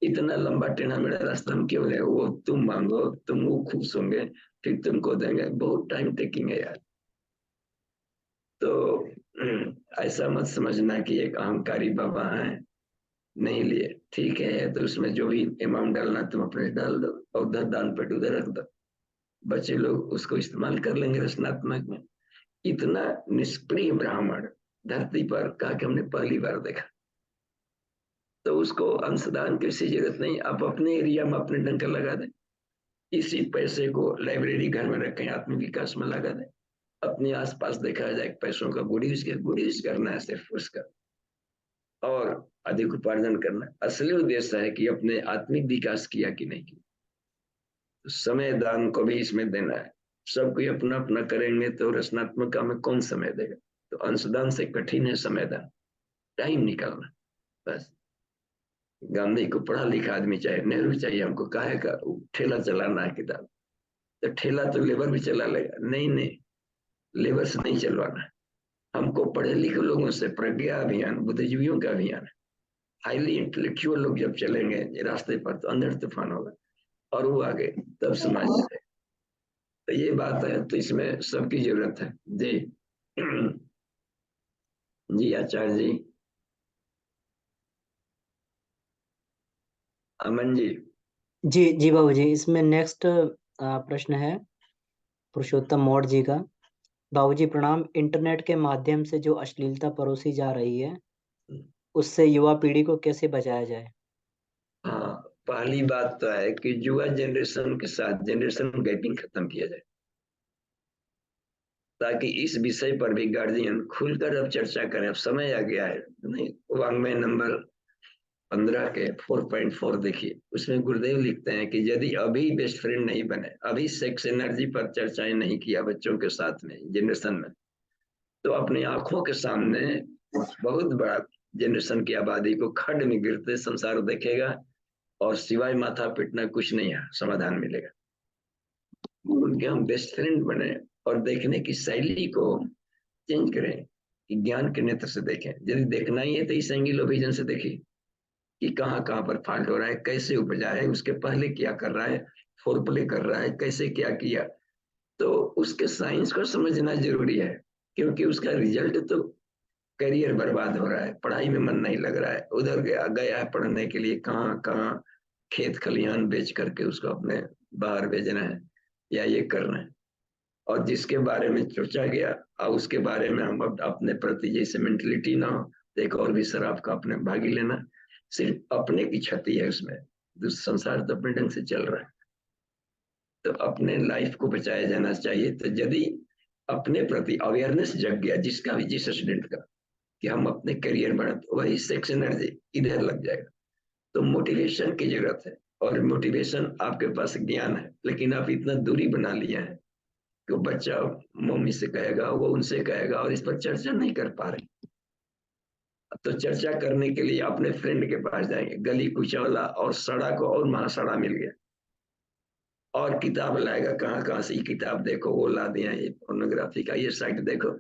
[SPEAKER 1] इतना लंबा टेढ़ा मेढ़ा रास्ता हम क्यों ले? वो तुम मांगो, तुम वो खुश होंगे, फिर तुमको देंगे, बहुत टाइम टेकिंग है यार। तो ऐसा मत समझना कि एक अहंकारी बाबा हैं, नहीं लिए, ठीक है तो उसमें जो भी अमाउंट डालना तुम अपने डाल दो और उधर दान पेट उधर रख दो, बच्चे लोग उसको इस्तेमाल कर लेंगे रचनात्मक में। इतना निष्प्रिय ब्राह्मण धरती पर कहा कि हमने पहली बार देखा। तो उसको अंशदान की किसी जरूरत नहीं, आप अपने एरिया में अपने डंका लगा दें, इसी पैसे को लाइब्रेरी घर में रखें, आत्म विकास में लगा दें, अपने आसपास देखा जाए पैसों का गुड यूज करना है सिर्फ उसका, और अधिक उपार्जन करना। असली उद्देश्य है कि अपने आत्मिक विकास किया कि नहीं किया। तो समय दान को भी इसमें देना है। सब कोई अपना अपना करेंगे तो रचनात्मक काम में कौन समय देगा। तो अंशदान से कठिन है समय दान, टाइम निकालना बस। गांधी को पढ़ा लिखा आदमी चाहिए, नेहरू चाहिए हमको, काहे का ठेला चलाना है किताब, तो ठेला तो लेबर भी चला लेगा, नहीं नहीं, लेबर से नहीं चलवाना है हमको, पढ़े लिखे लोगों से प्रज्ञा अभियान, बुद्धिजीवियों का अभियान है। हाईली इंटेलेक्चुअल लोग जब चलेंगे रास्ते पर तो अंदर तूफान होगा, और वो आगे तब समाज चलेगा। तो ये बात है, तो इसमें सबकी जरूरत है जी। जी आचार्य जी, अमन जी।
[SPEAKER 2] जी जी बाबू जी, इसमें नेक्स्ट प्रश्न है पुरुषोत्तम मौर्य जी का। बाबूजी प्रणाम। इंटरनेट के माध्यम से जो अश्लीलता परोसी जा रही है उससे युवा पीढ़ी को कैसे बचाया जाए?
[SPEAKER 1] हाँ, पहली बात तो है कि युवा जनरेशन के साथ जनरेशन गैपिंग खत्म किया जाए, ताकि इस विषय पर भी गार्जियन खुलकर अब चर्चा करें। अब समय आ गया है, नहीं वांग्मय नंबर 15 के 4.4 देखिए, उसमें गुरुदेव लिखते हैं कि यदि अभी बेस्ट फ्रेंड नहीं बने, अभी सेक्स एनर्जी पर चर्चाएं नहीं किया बच्चों के साथ में जनरेशन में, तो अपनी आंखों के सामने बहुत बड़ा जनरेशन की आबादी को खड्ड में गिरते संसार देखेगा, और सिवाय माथा पिटना कुछ नहीं है समाधान मिलेगा। उनके हम बेस्ट फ्रेंड बने, और देखने की शैली को चेंज करें कि ज्ञान के नेत्र से देखें। यदि देखना ही है तो इस एंगल विजन से देखिए कि कहाँ कहाँ पर फॉल्ट हो रहा है, कैसे उपजा है, उसके पहले क्या कर रहा है, फोर प्ले कर रहा है, कैसे क्या किया। तो उसके साइंस को समझना जरूरी है, क्योंकि उसका रिजल्ट तो करियर बर्बाद हो रहा है, पढ़ाई में मन नहीं लग रहा है, उधर गया गया है पढ़ने के लिए, कहाँ कहाँ खेत खलिहान बेच करके उसको अपने बाहर भेजना है या ये करना है। और जिसके बारे में सोचा गया और उसके बारे में हम अपने प्रति जैसे मेंटलिटी ना हो, तो एक और भी शराब का अपने भागी लेना, सिर्फ अपने की क्षति है उसमें। संसार तो अपने ढंग से चल रहा है, तो अपने लाइफ को बचाया जाना चाहिए। तो यदि अपने प्रति अवेयरनेस जग गया जिसका भी, जिस स्टूडेंट का, कि हम अपने करियर बढ़ा, तो वही सेक्स एनर्जी इधर लग जाएगा। तो मोटिवेशन की जरूरत है, और मोटिवेशन आपके पास ज्ञान है, लेकिन आप इतना दूरी बना लिया है कि वो बच्चा मम्मी से कहेगा, वो उनसे कहेगा, और इस पर चर्चा नहीं कर पा रहे। तो चर्चा करने के लिए अपने फ्रेंड के पास जाएंगे, गली कुचौला और सड़ा को और महासड़ा मिल गया, और किताब लाएगा कहाँ कहाँ से, ये किताब देखो, वो ला दिया, ये पोर्नोग्राफी का ये साइट देखो।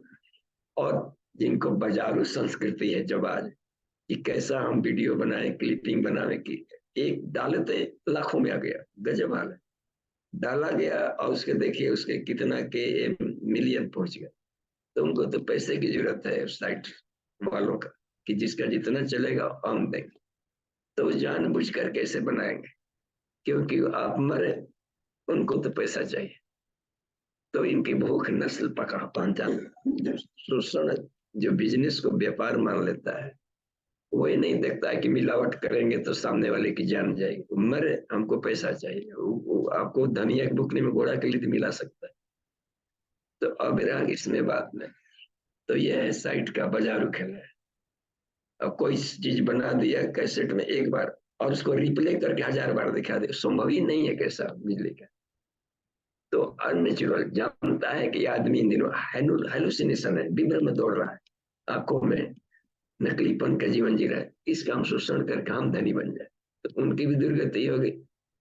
[SPEAKER 1] और जिनको बाजारू संस्कृति है जब आज, कि कैसा हम वीडियो बनाए, क्लिपिंग बनावे की, एक डालते लाखों में आ गया, गजब हाल है, डाला गया और उसके देखिए उसके कितना के मिलियन पहुंच गया। तो उनको तो पैसे की जरूरत है साइट वालों का, कि जिसका जितना चलेगा हम देंगे। तो जानबूझ कर कैसे बनाएंगे, क्योंकि आप मरे, उनको तो पैसा चाहिए। तो इनकी भूख नस्ल पका पहचान, जो शोषण, जो बिजनेस को व्यापार मान लेता है, वो ये नहीं देखता है कि मिलावट करेंगे तो सामने वाले की जान जाएगी, मरे हमको पैसा चाहिए। वो आपको धनिया की बुकनी में घोड़ा के लिए मिला सकता है। तो अब रहा इसमें बात में, तो ये है साइट का बाजारू खेल है। अब कोई चीज बना दिया कैसेट में एक बार, और उसको रिप्ले करके 1000 बार दिखा दे, संभव ही नहीं है कैसा बिजली का। तो अननेचुरल जानता है कि आदमी इन दिनों हेलुसिनेशन है, विभ्रम में दौड़ रहा है, आंखों में नकलीपन का जीवन जी रहा है, इसका हम शोषण करके हम धनी बन जाए। तो उनकी भी दुर्गति हो गई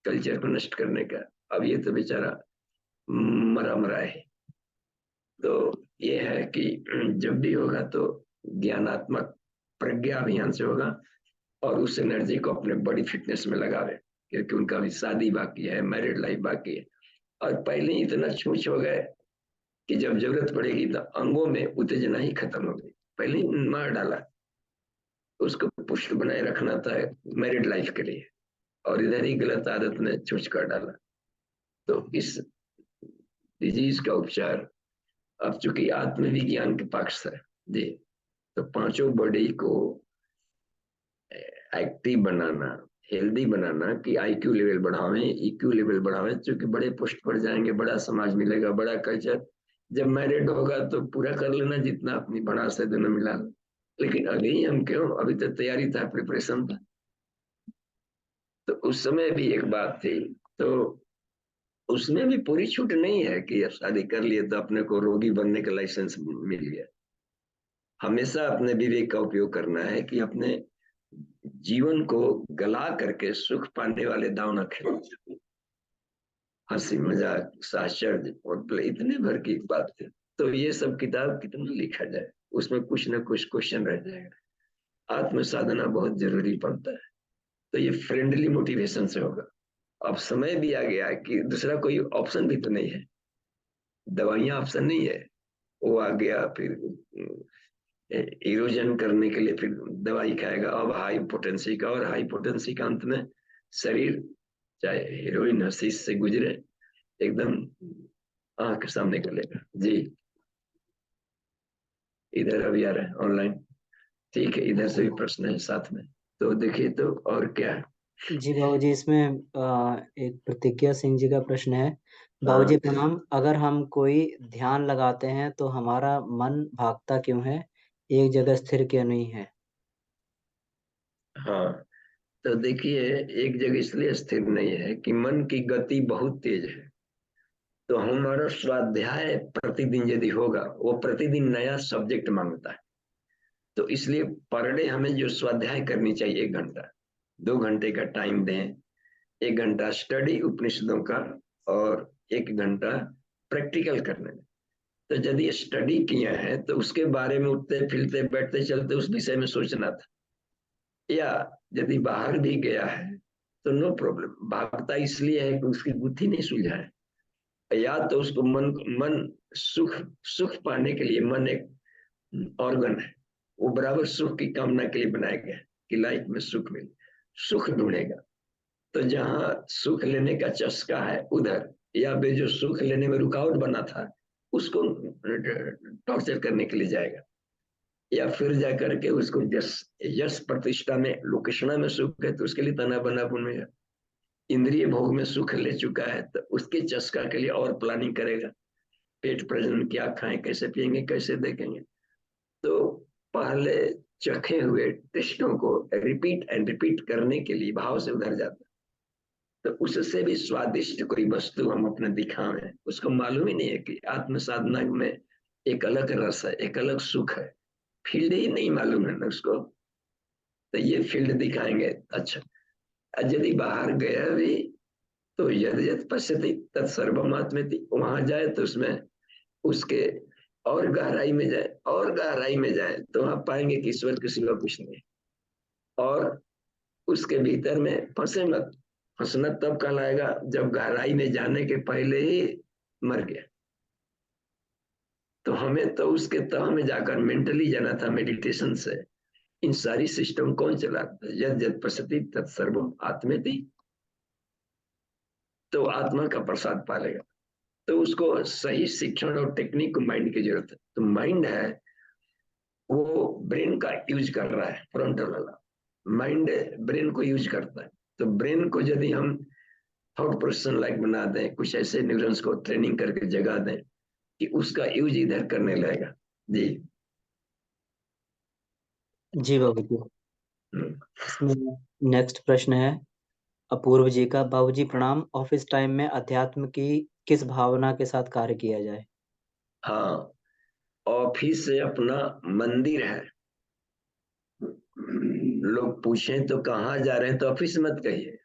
[SPEAKER 1] कल्चर को नष्ट करने का। अब ये तो बेचारा मरा मरा है। तो ये है कि जब भी होगा तो ज्ञानात्मक प्रज्ञा अभियान से होगा, और उस एनर्जी को अपने बॉडी फिटनेस में लगावे, क्योंकि उनका भी शादी बाकी है, मैरिड लाइफ बाकी है, और पहले ही इतना छूछ हो गए कि जब जरूरत पड़ेगी तो अंगों में उत्तेजना ही खत्म हो गई, पहले ही मार डाला, उसको पुष्ट बनाए रखना था मैरिड लाइफ के लिए, और इधर ही गलत आदत ने छुच कर डाला। तो इस डिजीज का उपचार, अब चूंकि आत्मविज्ञान के पक्ष है जी, तो पांचों बॉडी को एक्टिव बनाना, हेल्दी बनाना, कि आईक्यू लेवल बढ़ावें, ईक्यू लेवल बढ़ावें, क्योंकि बड़े पोस्ट पर जाएंगे, बड़ा समाज मिलेगा, बड़ा कल्चर। जब मैरिड होगा तो पूरा कर लेना जितना अपनी भड़ास से दोनों मिला लो। लेकिन अभी हम क्यों, अभी तो तैयारी था, प्रिपरेशन था। तो उस समय भी एक बात थी, तो उसमें भी पूरी छूट नहीं है कि अब शादी कर लिए तो अपने को रोगी बनने का लाइसेंस मिल गया। हमेशा अपने विवेक का उपयोग करना है कि अपने जीवन को गला करके सुख पाने वाले दांव न खेलो। हंसी मजाक साहचर्य और इतने भर की बात है। तो ये सब किताब कितना लिखा जाए, उसमें कुछ ना कुछ क्वेश्चन रह जाएगा। आत्म साधना बहुत जरूरी पड़ता है। तो ये फ्रेंडली मोटिवेशन से होगा। अब समय भी आ गया कि दूसरा कोई ऑप्शन भी तो नहीं है, दवाइयां ऑप्शन नहीं है, वो आ गया। फिर इरोजन करने के लिए फिर दवाई खाएगा, अब हाई पोटेंसी का, और हाई पोटेंसी का अंत में शरीर चाहे हीरोइन हसीस से गुजरे एकदम आंख के सामने कर जी। इधर अभी आ रहा है ऑनलाइन, ठीक है, इधर से भी प्रश्न है साथ में, तो देखिए तो और क्या है।
[SPEAKER 2] जी बाबूजी, इसमें एक प्रतिज्ञा सिंह जी का प्रश्न है। बाबूजी
[SPEAKER 1] हाँ
[SPEAKER 2] प्रणाम, अगर हम कोई ध्यान लगाते हैं तो हमारा मन भागता क्यों है, एक जगह स्थिर क्यों नहीं है?
[SPEAKER 1] हाँ, तो देखिए, एक जगह इसलिए स्थिर नहीं है कि मन की गति बहुत तेज है। तो हमारा स्वाध्याय प्रतिदिन यदि होगा, वो प्रतिदिन नया सब्जेक्ट मांगता है। तो इसलिए पर डे हमें जो स्वाध्याय करनी चाहिए 1 घंटा, 2 घंटे का टाइम दें। 1 घंटा स्टडी उपनिषदों का, और 1 घंटा प्रैक्टिकल करने में। तो यदि स्टडी किया है तो उसके बारे में उठते फिरते बैठते चलते उस विषय में सोचना था। या यदि बाहर भी गया है तो नो प्रॉब्लम, भागता इसलिए है कि उसकी बुद्धि नहीं सुलझा है, या तो उसको मन सुख सुख पाने के लिए, मन एक ऑर्गन है, वो बराबर सुख की कामना के लिए बनाया गया है कि लाइफ में सुख मिले, सुख ढूंढेगा। तो जहां सुख लेने का चस्का है उधर, या वे जो सुख लेने में रुकावट बना था उसको टॉर्चर करने के लिए जाएगा। या फिर जाकर के उसको यश यश प्रतिष्ठा में लोकेशना में सुख है तो उसके लिए तना बना बुनेगा। इंद्रिय भोग में सुख ले चुका है तो उसके चस्का के लिए और प्लानिंग करेगा, पेट प्रजनन क्या खाएं, कैसे पिएंगे, कैसे देखेंगे। तो पहले चखे हुए टेस्टों को रिपीट एंड रिपीट करने के लिए भाव से उधर जाता। तो उससे भी स्वादिष्ट कोई वस्तु हम अपने दिखावें, उसको मालूम ही नहीं है कि आत्म साधना में एक अलग रस है, एक अलग सुख है, फील्ड ही नहीं मालूम है ना उसको। तो ये फील्ड दिखाएंगे। अच्छा, यदि बाहर गया भी तो यद यद पश्यति तत्सर्वमात्मेति, वहां जाए तो उसमें उसके और गहराई में जाए, और गहराई में जाए तो वहां पाएंगे कि ईश्वर के सिवा कुछ नहीं। और उसके भीतर में फंसे मत, फंसना तब कहलाएगा जब गहराई में जाने के पहले ही मर गया। तो हमें तो उसके तह में जाकर मेंटली जाना था, मेडिटेशन से। इन सारी सिस्टम कौन चलाता है? यद यद पश्यति तत्सर्वम आत्मेति, तो आत्मा का प्रसाद पालेगा। तो उसको सही शिक्षण और टेक्निक को माइंड की जरूरत है। तो माइंड है वो ब्रेन का यूज कर रहा है, फ्रंटल वाला माइंड ब्रेन को यूज करता है। तो ब्रेन को यदि हम थॉट प्रोसेस लाइक बना दें, कुछ ऐसे न्यूरॉन्स को ट्रेनिंग करके जगा दें कि उसका यूज इधर करने लगेगा जी।
[SPEAKER 2] जी बाबूजी,
[SPEAKER 1] हम्म।
[SPEAKER 2] इसमें नेक्स्ट प्रश्न है अपूर्व जी का। बाबूजी प्रणाम, ऑफिस टाइम में अध्यात्म की किस भावना के साथ कार्य किया जाए?
[SPEAKER 1] हाँ, ऑफिस से अपना मंदिर है। लोग पूछें तो कहाँ जा रहे हैं, तो ऑफिस मत कहिए।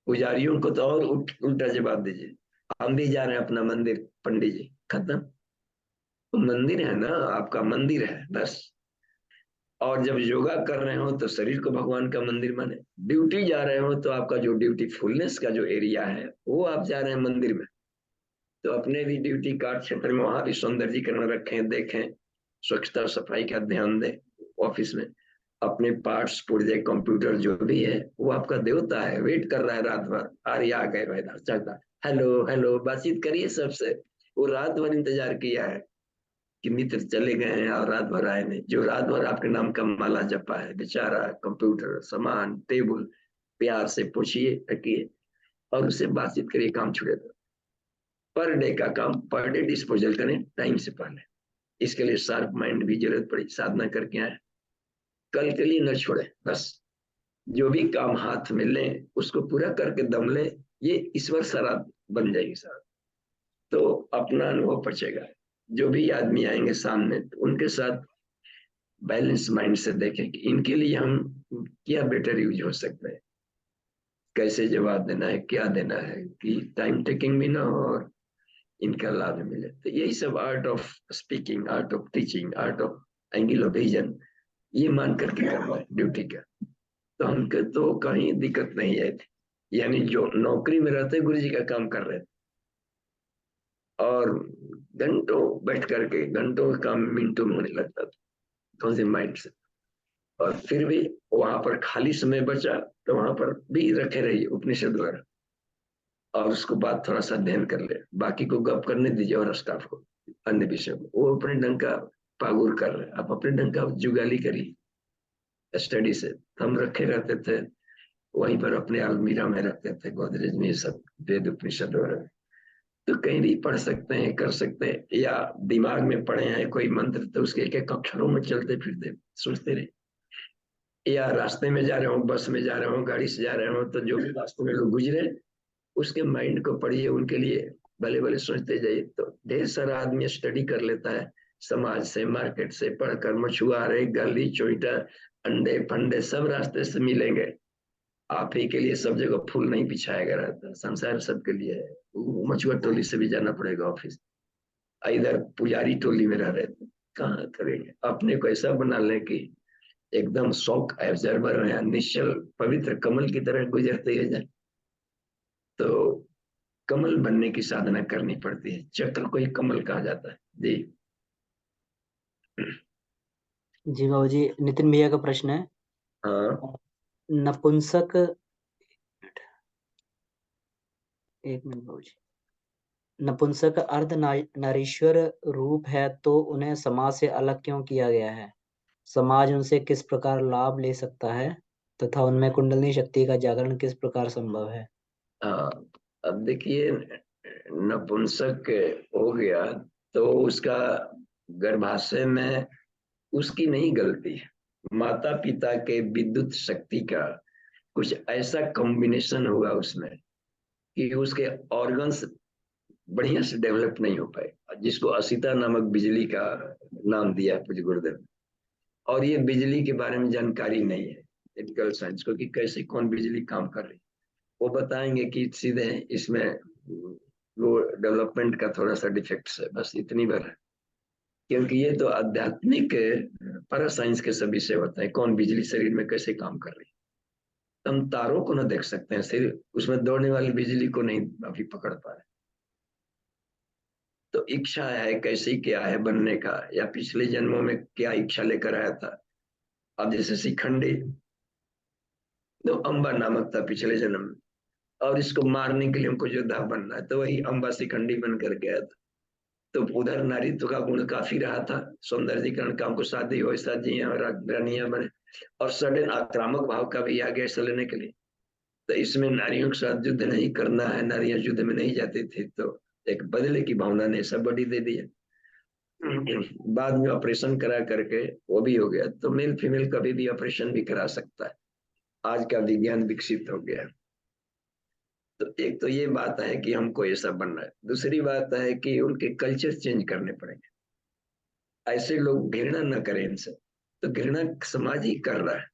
[SPEAKER 1] पुजारियों को तो और उल्टा जवाब दीजिए, हम भी जा रहे हैं अपना मंदिर पंडित जी, खत्म। तो मंदिर है ना, आपका मंदिर है बस। और जब योगा कर रहे हो तो शरीर को भगवान का मंदिर माने। ड्यूटी जा रहे हो तो आपका जो ड्यूटी फुलनेस का जो एरिया है वो आप जा रहे हैं मंदिर में। तो अपने भी ड्यूटी कार्ड क्षेत्र में वहां भी सौंदर्यीकरण रखें, देखें, स्वच्छता सफाई का ध्यान दें ऑफिस में। अपने पार्ट्स पुर्जे कंप्यूटर जो भी है वो आपका देवता है, वेट कर रहा है रात भर, अरे आ गए भाई चलता, हेलो हेलो बातचीत करिए सबसे। वो रात भर इंतजार किया है कि मित्र चले गए हैं और रात भर आए नहीं। जो रात भर आपके नाम का माला जपा है बेचारा, कंप्यूटर सामान टेबल, प्यार से पूछिए, रखिए और उससे बातचीत करिए, काम छुड़े दो। पर डे का काम पर डे डिस्पोजल करें टाइम से पहले। इसके लिए शार्प माइंड भी जरूरत पड़ी, साधना करके आए, कल के लिए न छोड़े। बस जो भी काम हाथ में लें उसको पूरा करके दम ले, ये ईश्वर शराब बन जाएगी साहब। तो अपना अनुभव पचेगा। जो भी आदमी आएंगे सामने तो उनके साथ बैलेंस माइंड से देखें कि इनके लिए हम क्या बेटर यूज हो सकता है, कैसे जवाब देना है, क्या देना है कि टाइम टेकिंग भी ना हो और इनका लाभ मिले। तो यही सब art of speaking, art of teaching, art of angle of vision, ये मान करके करना है ड्यूटी का। तो हमको तो कहीं दिक्कत नहीं आई थी। यानी जो नौकरी में रहते गुरु जी का काम कर रहे थे और घंटों बैठ करके घंटों का काम मिनटों में होने लगता था, कौन से माइंड से। और फिर भी वहां पर खाली समय बचा तो वहां पर भी रखे रहिए उपनिषद वगैरह, और उसको बाद थोड़ा सा अध्ययन कर ले, बाकी को गप करने दीजिए और स्टाफ को अन्य विषय को। वो अपने ढंग का पागुर कर रहे, आप अपने ढंग का जुगाली करिए स्टडी से। हम रखे रहते थे वहीं पर, अपने अलमीरा में रखते थे, गोदरेज में, सब वेद उपनिषद वगैरह। तो कहीं भी पढ़ सकते हैं, कर सकते हैं, या दिमाग में पढ़े हैं कोई मंत्र तो उसके एक एक अक्षरों में चलते फिरते सोचते रहे, या रास्ते में जा रहे हो, बस में जा रहे हो, गाड़ी से जा रहे हो, तो जो भी रास्ते में लोग गुजरे उसके माइंड को पढ़िए, उनके लिए भले भले सोचते जाइए। तो ढेर सारा आदमी स्टडी कर लेता है, समाज से, मार्केट से पढ़कर, मछुआरे, गली चोइटा, अंडे फंडे सब रास्ते से मिलेंगे। आप ही के लिए सब जगह फूल नहीं बिछाया रहता, संसार सबके लिए है। मछुआ टोली से भी जाना पड़ेगा ऑफिस, इधर पुजारी टोली में रह रहे थे, कहाँ करेंगे। अपने को ऐसा बना लें कि एकदम शौक एब्जर्वर है, निश्चल पवित्र कमल की तरह गुजरते ही जाए। तो कमल बनने की साधना करनी पड़ती है, चक्र को ही कमल कहा जाता है जी।
[SPEAKER 2] जी बाबू जी, नितिन भैया का प्रश्न है,
[SPEAKER 1] हाँ
[SPEAKER 2] नपुंसक, एक मिनट बाबू जी, नपुंसक अर्ध नारीश्वर रूप है तो उन्हें समाज से अलग क्यों किया गया है? समाज उनसे किस प्रकार लाभ ले सकता है तथा उनमें कुंडलिनी शक्ति का जागरण किस प्रकार संभव है?
[SPEAKER 1] हाँ, अब देखिए, नपुंसक हो गया तो उसका गर्भाशय में उसकी नहीं गलती है, माता पिता के विद्युत शक्ति का कुछ ऐसा कॉम्बिनेशन हुआ उसमें कि उसके ऑर्गन्स बढ़िया से डेवलप नहीं हो पाए, जिसको असिता नामक बिजली का नाम दिया पूज्य गुरुदेव। और ये बिजली के बारे में जानकारी नहीं है इलेक्ट्रिकल साइंस को कि कैसे कौन बिजली काम कर रही। वो बताएंगे कि सीधे इसमें वो डेवलपमेंट का थोड़ा सा डिफेक्ट है, बस इतनी बार है। क्योंकि ये तो आध्यात्मिक पर साइंस के सब विषय होते हैं, कौन बिजली शरीर में कैसे काम कर रही है। हम तारों को ना देख सकते हैं, सिर्फ उसमें दौड़ने वाली बिजली को नहीं अभी पकड़ पा रहे। तो इच्छा है कैसे, क्या है बनने का, या पिछले जन्मों में क्या इच्छा लेकर आया था। अब जैसे शिखंडी, तो अम्बा नामक था पिछले जन्म में, और इसको मारने के लिए हमको योद्धा बनना है, तो वही अम्बा शिखंडी बन कर गया था। तो उधर नारीत्व का गुण काफी रहा था, सौंदर्यीकरण का, हमको शादी हो, ऐसा जिए और रानियां बने, और सडन आक्रामक भाव का भी आ गया ऐसा लेने के लिए। तो इसमें नारियों के साथ युद्ध नहीं करना है, नारियां युद्ध में नहीं जाती थी, तो एक बदले की भावना ने सब बड़ी दे दिया। बाद में ऑपरेशन करा करके वो भी हो गया। तो मेल फीमेल कभी भी ऑपरेशन भी करा सकता है, आज का विज्ञान विकसित हो गया। तो एक तो ये बात है कि हमको ये सब बनना है, दूसरी बात है कि उनके कल्चर चेंज करने पड़ेंगे। ऐसे लोग घृणा न करें इनसे, तो घृणा समाज ही कर रहा है।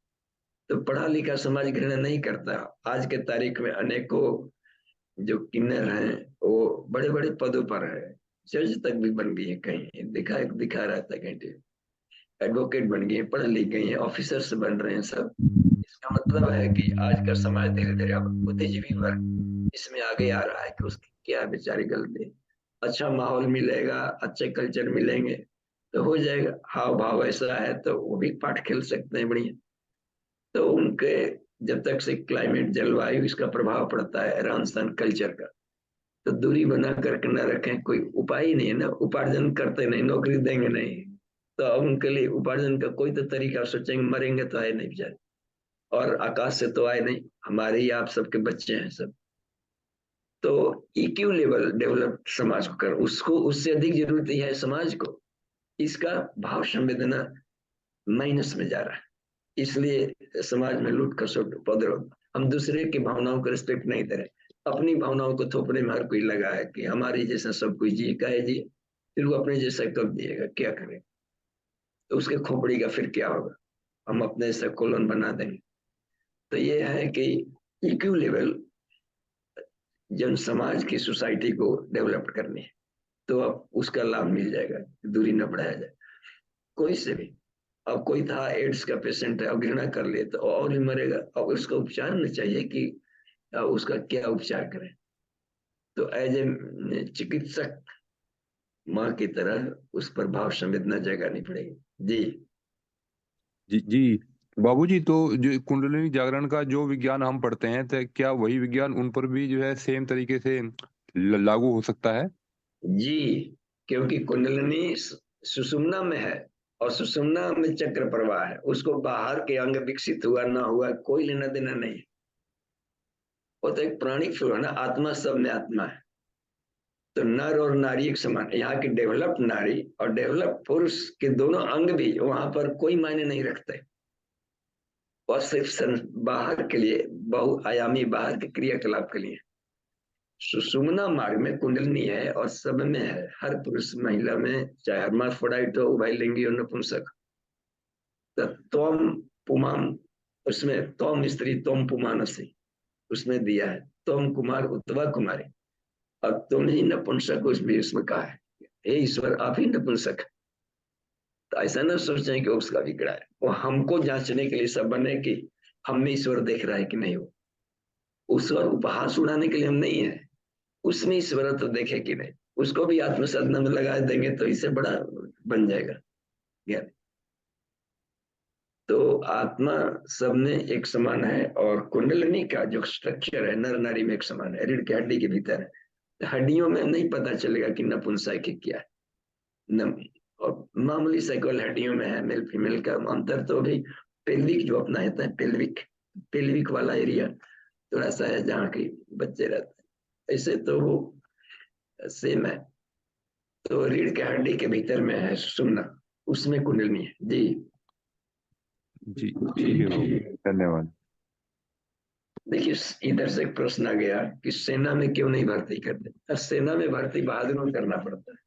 [SPEAKER 1] तो पढ़ा लिखा समाज घृणा नहीं करता। आज के तारीख में अनेकों जो किन्नर हैं वो बड़े बड़े पदों पर है, जज तक भी बन गई है, कहीं दिखा रहा था कहीं, एडवोकेट बन गए, पढ़ लिख गई हैं, ऑफिसर्स बन रहे हैं सब। इसका मतलब है कि आज का समाज धीरे धीरे अब बुद्धिजीवी वर्ग इसमें आगे आ रहा है कि उसकी क्या बेचारी गलती। अच्छा माहौल मिलेगा, अच्छे कल्चर मिलेंगे तो हो जाएगा। हाव भाव ऐसा है तो वो भी पाठ खेल सकते हैं बढ़िया। तो उनके जब तक से क्लाइमेट, जलवायु, इसका प्रभाव पड़ता है रहन सहन कल्चर का, तो दूरी बना करके न रखें, कोई उपाय ही नहीं है ना। उपार्जन करते नहीं, नौकरी देंगे नहीं, तो अब उनके लिए उपार्जन का कोई तो तरीका सोचेंगे। मरेंगे तो आए नहीं बेचारे, और आकाश से तो आए नहीं, हमारे ही आप सबके बच्चे हैं सब। तो इक्यू लेवल डेवलप समाज को कर, उसको उससे अधिक जरूरत है समाज को। इसका भाव संवेदना माइनस में जा रहा है, इसलिए समाज में लूट खसोट उपद्रव। हम दूसरे की भावनाओं को रिस्पेक्ट नहीं दे रहे, अपनी भावनाओं को थोपने में हर कोई लगा है कि हमारी जैसा सब कोई जिए, का है जिए, फिर वो अपने जैसा कब जिएगा, क्या करे, तो उसके खोपड़ी का फिर क्या होगा, हम अपने जैसा कोलन बना देंगे। तो ये है कि इक्यू लेवल जन समाज की सोसाइटी को डेवलप करनी है, तो अब उसका लाभ मिल जाएगा, दूरी न बढ़ाया जाए कोई से भी। अब कोई था एड्स का पेशेंट है, अब घृणा कर ले तो और भी मरेगा, अब उसका उपचार न चाहिए कि उसका क्या उपचार करें। तो एज ए चिकित्सक माँ की तरह उस पर भाव संवेदना जगानी पड़ेगी। जी
[SPEAKER 3] जी जी बाबूजी, तो जो कुंडलिनी जागरण का जो विज्ञान हम पढ़ते हैं, तो क्या वही विज्ञान उन पर भी जो है सेम तरीके से लागू हो सकता है?
[SPEAKER 1] जी, क्योंकि कुंडलिनी सुषुम्ना में है, और सुषुम्ना में चक्र प्रवाह है, उसको बाहर के अंग विकसित हुआ ना हुआ कोई लेना देना नहीं है। वो तो एक प्राणिक फ्लो है ना, आत्मा सब में आत्मा है। तो नर और नारी एक समान है। यहाँ की डेवलप नारी और डेवलप पुरुष के दोनों अंग भी वहां पर कोई मायने नहीं रखते, और सिर्फ बाहर के लिए, बहुआयामी बाहर के क्रियाकलाप के लिए। सुषुम्ना मार्ग में कुंडलिनी है और सब में है, हर पुरुष महिला में, चाहे हर्माफ्रोडाइट हो, उभयलिंगी हो, नपुंसक। तो त्वम पुमाम, उसमें त्वम स्त्री त्वम पुमानसी उसमें दिया है, त्वम कुमार उतवा कुमारी। अब तुम ही नपुंसक उसमें कहा है, हे ईश्वर आप ही नपुंसक। तो ऐसा ना सोचें कि उसका बिगड़ा है, वो हमको जांचने के लिए सब बने कि हम में ईश्वर देख रहा है कि नहीं। हो उस पर उपहास उड़ाने के लिए हम नहीं है, उसमें ईश्वर तो देखे कि नहीं। उसको भी आत्मसाधना में लगा देंगे तो इससे बड़ा बन जाएगा ज्ञान। तो आत्मा सब में एक समान है, और कुंडलिनी का जो स्ट्रक्चर है नर नारी में एक समान है, रीढ़ की हड्डी के भीतर है। हड्डियों में नहीं पता चलेगा कि नपुंसक क्या है, न, और मामूली साइकिल हड्डियों में है। मेल फीमेल का अंतर तो भी पेल्विक जो अपना होता है, पेल्विक पेल्विक वाला एरिया थोड़ा सा है जहाँ के बच्चे रहते हैं, ऐसे तो वो सेम है। तो रीढ़ के हड्डी के भीतर में है सुनना, उसमें कुंडलिनी है। जी
[SPEAKER 3] जी ठीक है बाबू, धन्यवाद।
[SPEAKER 1] देखिए, इधर से एक प्रश्न आ गया कि सेना में क्यों नहीं भर्ती करते। अब सेना में भर्ती बहादुरों को करना पड़ता है,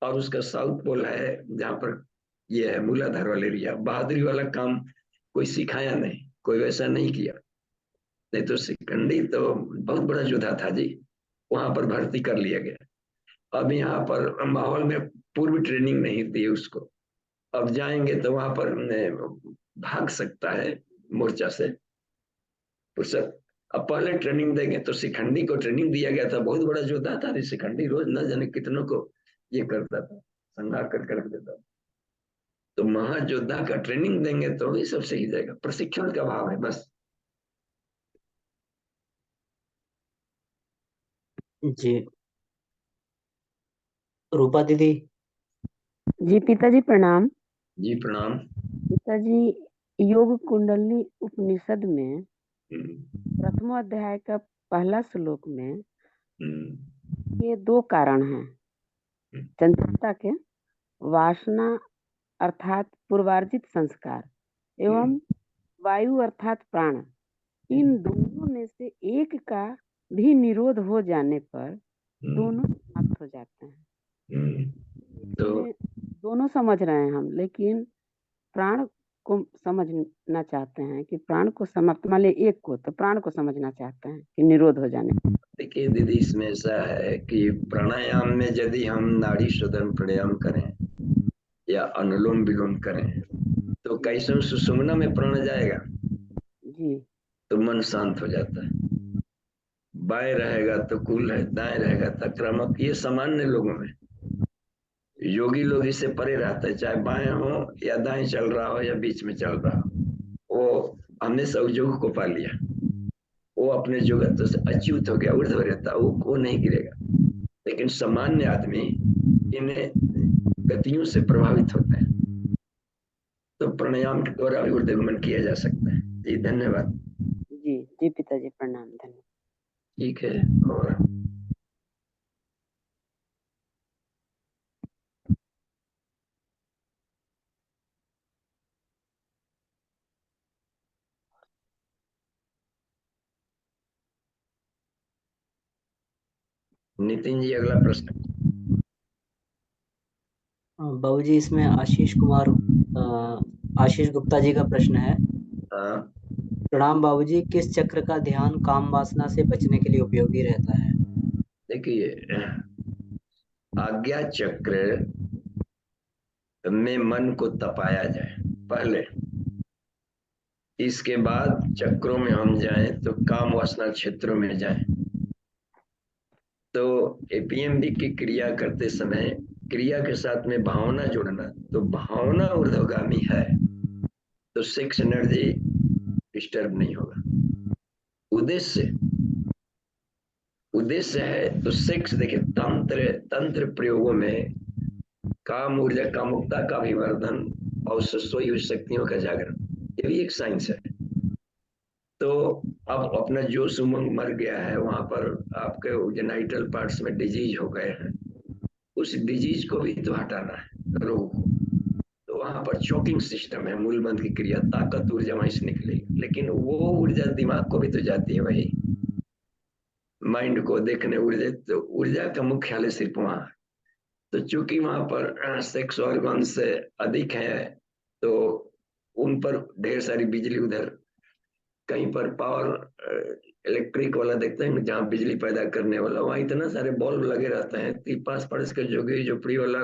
[SPEAKER 1] और उसका साउथ पोल है जहाँ पर ये है मूलाधार वाला एरिया। बहादुरी वाला काम कोई सिखाया नहीं, कोई वैसा नहीं किया। नहीं तो सिकंदी तो बहुत बड़ा योद्धा था जी, वहां पर भर्ती कर लिया गया। अब यहाँ पर माहौल में पूर्व ट्रेनिंग नहीं दी उसको, अब जाएंगे तो वहां पर भाग सकता है मोर्चा से। तो सब अब पहले ट्रेनिंग देंगे तो शिखंडी को ट्रेनिंग दिया गया था, बहुत बड़ा योद्धा था शिखंडी, रोज न जाने कितनों को ये करता था, संहार कर रख देता था। तो महायोद्धा का ट्रेनिंग देंगे तो ही सब सही जाएगा, प्रशिक्षण का भाव है बस।
[SPEAKER 2] जी रूपा दीदी।
[SPEAKER 4] जी पिताजी प्रणाम।
[SPEAKER 1] जी प्रणाम।
[SPEAKER 4] पिताजी, योग कुंडली उपनिषद में
[SPEAKER 1] हम्म,
[SPEAKER 4] प्रथम अध्याय का पहला श्लोक में
[SPEAKER 1] हम्म,
[SPEAKER 4] ये दो कारण हैं चंचलता के, वासना अर्थात पूर्वार्जित संस्कार एवं वायु अर्थात प्राण। इन दोनों में से एक का भी निरोध हो जाने पर दोनों समाप्त हो जाते हैं।
[SPEAKER 1] तो
[SPEAKER 4] इसमें दोनों समझ रहे हैं हम, लेकिन प्राण को समझना चाहते हैं कि प्राण को समाप्त, मान लीजिए एक को, तो प्राण को समझना चाहते हैं कि निरोध हो जाने पर।
[SPEAKER 1] देखिए दीदी, इसमें ऐसा है कि प्राणायाम में यदि हम नाड़ी शोधन प्राणायाम करें या अनुलोम विलोम करें, तो कैसे सुषुम्ना में प्राण जाएगा
[SPEAKER 4] जी
[SPEAKER 1] तो मन शांत हो जाता है। बाएं रहेगा तो कूल है, दाएं रहेगा तो आक्रामक। ये सामान्य लोगों में, योगी लोग इससे परे रहते हैं, चाहे बाएं हो या दाएं चल रहा हो या बीच में चल रहा हो, वो हमेशा योग को पा लिया, वो अपने जुगत से अच्युत हो गया, ऊर्ध्व रहता, वो नहीं गिरेगा। लेकिन सामान्य आदमी इन गतियों से प्रभावित होते हैं, तो प्राणायाम के द्वारा भी ऊर्ध्वगमन किया जा सकता है। जी धन्यवाद।
[SPEAKER 4] जी जी पिताजी, प्रणाम, धन्यवाद।
[SPEAKER 1] ठीक है। और नितिन जी, अगला प्रश्न।
[SPEAKER 2] बाबूजी इसमें आशीष गुप्ता जी का प्रश्न है।
[SPEAKER 1] हाँ,
[SPEAKER 2] प्रणाम बाबूजी, किस चक्र का ध्यान काम वासना से बचने के लिए उपयोगी रहता है?
[SPEAKER 1] देखिए, आज्ञा चक्र में मन को तपाया जाए पहले, इसके बाद चक्रों में हम जाएं तो काम वासना क्षेत्रों में जाएं। तो एपीएमबी की क्रिया करते समय क्रिया के साथ में भावना जोड़ना, तो भावना ऊर्ध्वगामी है तो सेक्स एनर्जी डिस्टर्ब नहीं होगा। उद्देश्य उद्देश्य है तो सेक्स, देखिए तंत्र प्रयोगों में काम ऊर्जा, कामुकता का अभिवर्धन और सोई हुई शक्तियों का जागरण, ये भी एक साइंस है। तो अब अपना जोश उमंग मर गया है, वहां पर आपके जेनाइटल पार्ट्स में डिजीज हो गए हैं, उस डिजीज को भी तो हटाना है, रोग को। तो वहां पर चोकिंग सिस्टम है, मूलबंध की क्रिया, ताकत ऊर्जा वहीं से निकलेगी, लेकिन वो ऊर्जा दिमाग को भी तो जाती है, वही माइंड को देखने ऊर्जा, तो ऊर्जा का मुख्यालय सिर्फ वहां। तो चूंकि वहां पर सेक्स ऑर्गन से अधिक है, तो उन पर ढेर सारी बिजली, उधर कहीं पर पावर इलेक्ट्रिक वाला देखते हैं जहाँ बिजली पैदा करने वाला, वहां इतना सारे बल्ब लगे रहते हैं कि पास पड़ोस के जोगी झोपड़ी वाला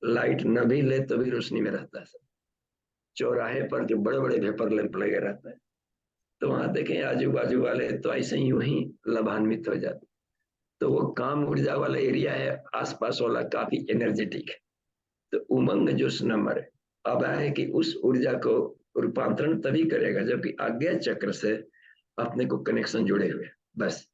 [SPEAKER 1] लाइट न भी ले तो भी रोशनी में रहता है। चौराहे पर जो बड़े बड़े वेपर लैंप लगे रहते हैं, तो वहां देखें आजू बाजू वाले तो ऐसे ही वही लाभान्वित हो जाते। तो वो काम ऊर्जा वाला एरिया है, आसपास वाला काफी एनर्जेटिक है, तो उमंग जोश न मरे। अब है कि उस ऊर्जा को रूपांतरण तभी करेगा जबकि आज्ञा चक्र से अपने को कनेक्शन जुड़े हुए, बस।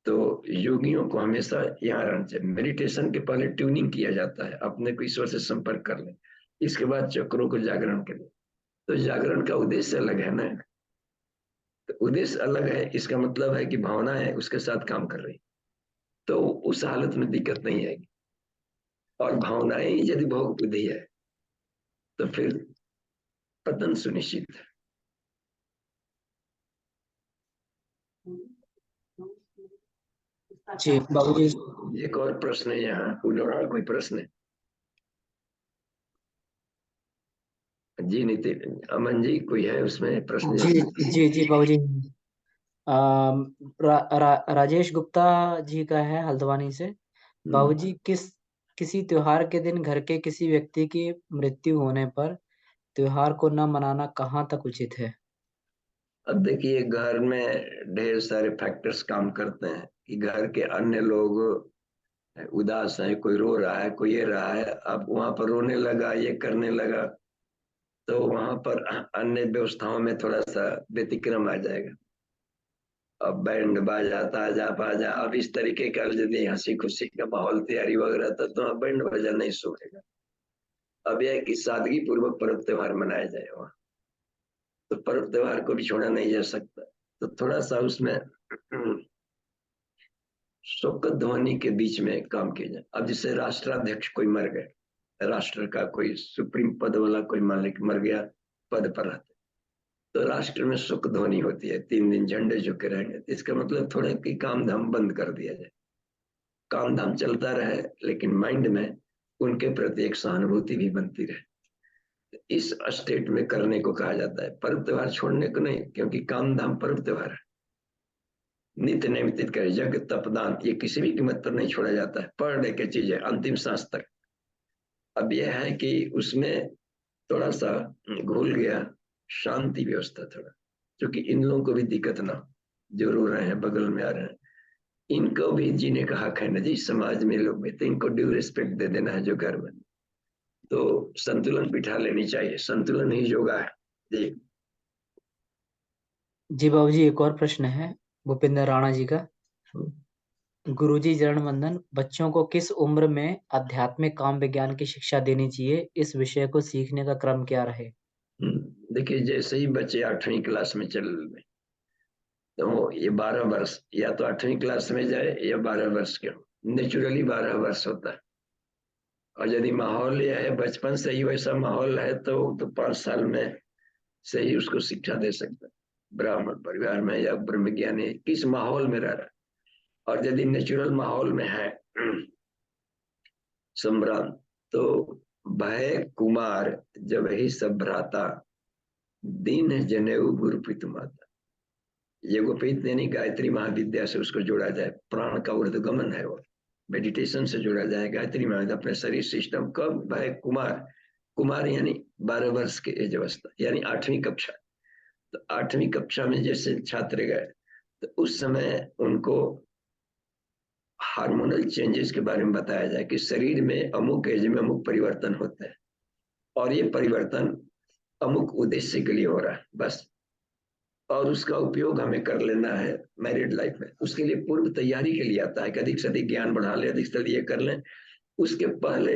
[SPEAKER 1] तो योगियों को हमेशा यहाँ रहना चाहिए। मेडिटेशन के पहले ट्यूनिंग किया जाता है, अपने को ईश्वर से संपर्क कर ले, इसके बाद चक्रों को जागरण करें। तो जागरण का उद्देश्य अलग है ना, तो उद्देश्य अलग है, इसका मतलब है कि भावना है उसके साथ काम कर रही, तो उस हालत में दिक्कत नहीं आएगी। और भावनाएं यदि भोग बुद्धि है तो फिर पतन सुनिश्चित है।
[SPEAKER 2] जी बाबूजी,
[SPEAKER 1] एक और प्रश्न है यहाँ, और कोई प्रश्न है? जी नितिन, अमन जी, कोई है उसमें प्रश्न?
[SPEAKER 2] जी बाबूजी, राजेश गुप्ता जी का है हल्द्वानी से। बाबूजी, किसी त्योहार के दिन घर के किसी व्यक्ति की मृत्यु होने पर त्योहार को न मनाना कहाँ तक उचित है?
[SPEAKER 1] अब देखिए, घर में ढेर सारे फैक्टर्स काम करते हैं कि घर के अन्य लोग उदास हैं, कोई रो रहा है, कोई ये रहा है, अब वहां पर रोने लगा, ये करने लगा, तो वहां पर अन्य व्यवस्थाओं में थोड़ा सा व्यतिक्रम आ जाएगा। अब बैंड बाजा ताजा बाजा, अब इस तरीके का यदि हंसी खुशी का माहौल तैयारी वगैरह था तो बैंड बाजा नहीं शोभेगा। अब यह है कि सादगी पूर्वक पर्व त्योहार मनाया जाए वहाँ, तो पर्व त्योहार को भी छोड़ा नहीं जा सकता। तो थोड़ा सा उसमें शोक ध्वनि के बीच में काम किया जाए। अब जैसे राष्ट्राध्यक्ष कोई मर गए, राष्ट्र का कोई सुप्रीम पद वाला कोई मालिक मर गया पद पर रहते, तो राष्ट्र में शोक ध्वनि होती है, 3 दिन झंडे झुके रहेंगे। तो इसका मतलब थोड़ा कि काम धाम बंद कर दिया जाए, काम धाम चलता रहे लेकिन माइंड में उनके प्रति एक सहानुभूति भी बनती रहे। इस स्टेट में करने को कहा जाता है, पर्व त्योहार छोड़ने को नहीं, क्योंकि काम धाम पर्व त्योहार है। नित्य नैमित्तिक करे, यज्ञ तपदान, ये किसी भी कीमत पर नहीं छोड़ा जाता है, पर डे की चीज है, अंतिम सांस तक। अब यह है कि उसमें थोड़ा सा घुल गया शांति व्यवस्था थोड़ा, क्योंकि इन लोगों को भी दिक्कत ना हो। जो रो रहे हैं बगल में आ रहे हैं, इनको भी जीने का हक है ना जी। समाज में लोग में तो इनको ड्यू रिस्पेक्ट दे देना है जो घर में। तो संतुलन बिठा लेनी चाहिए, संतुलन ही योगा है जी।
[SPEAKER 2] जी बाबूजी, एक और प्रश्न है भूपेंद्र राणा जी का। गुरुजी चरण वंदन। बच्चों को किस उम्र में आध्यात्मिक काम विज्ञान की शिक्षा देनी चाहिए? इस विषय को सीखने का क्रम क्या रहे?
[SPEAKER 1] देखिए, जैसे ही बच्चे 8वीं क्लास में चल रहे, तो ये 12 वर्ष, या तो 8वीं क्लास में जाए या 12 वर्ष के हो, नेचुरली 12 वर्ष होता है। और यदि माहौल यह है, बचपन से ही वैसा माहौल है, तो 5 साल में से ही उसको शिक्षा दे सकता है। ब्राह्मण परिवार में या ब्रह्म ज्ञानी किस माहौल में रह रहा है, और यदि नेचुरल माहौल में है सम्राट, तो भय कुमार जब ही सब भ्राता, दीन जनेऊ गुरु पितु माता। योगोपीत यानी गायत्री महाविद्या से उसको जोड़ा जाए, प्राण का ऊर्ध्वगमन है वो, मेडिटेशन से जोड़ा जाए गायत्री महाविद्या अपने शरीर सिस्टम। कब? भय कुमार, कुमार यानी 12 वर्ष के एज अवस्था, यानी 8वीं कक्षा। तो 8वीं कक्षा में जैसे छात्र गए, तो उस समय उनको हार्मोनल चेंजेस के बारे में बताया जाए कि शरीर में अमुक एज में अमुक परिवर्तन होता है, और ये परिवर्तन अमुक उद्देश्य के लिए हो रहा है बस, और उसका उपयोग हमें कर लेना है मैरिड लाइफ में। उसके लिए पूर्व तैयारी के लिए आता है कि अधिक से अधिक ज्ञान बढ़ा ले, अधिक से अधिक ये कर लें। उसके पहले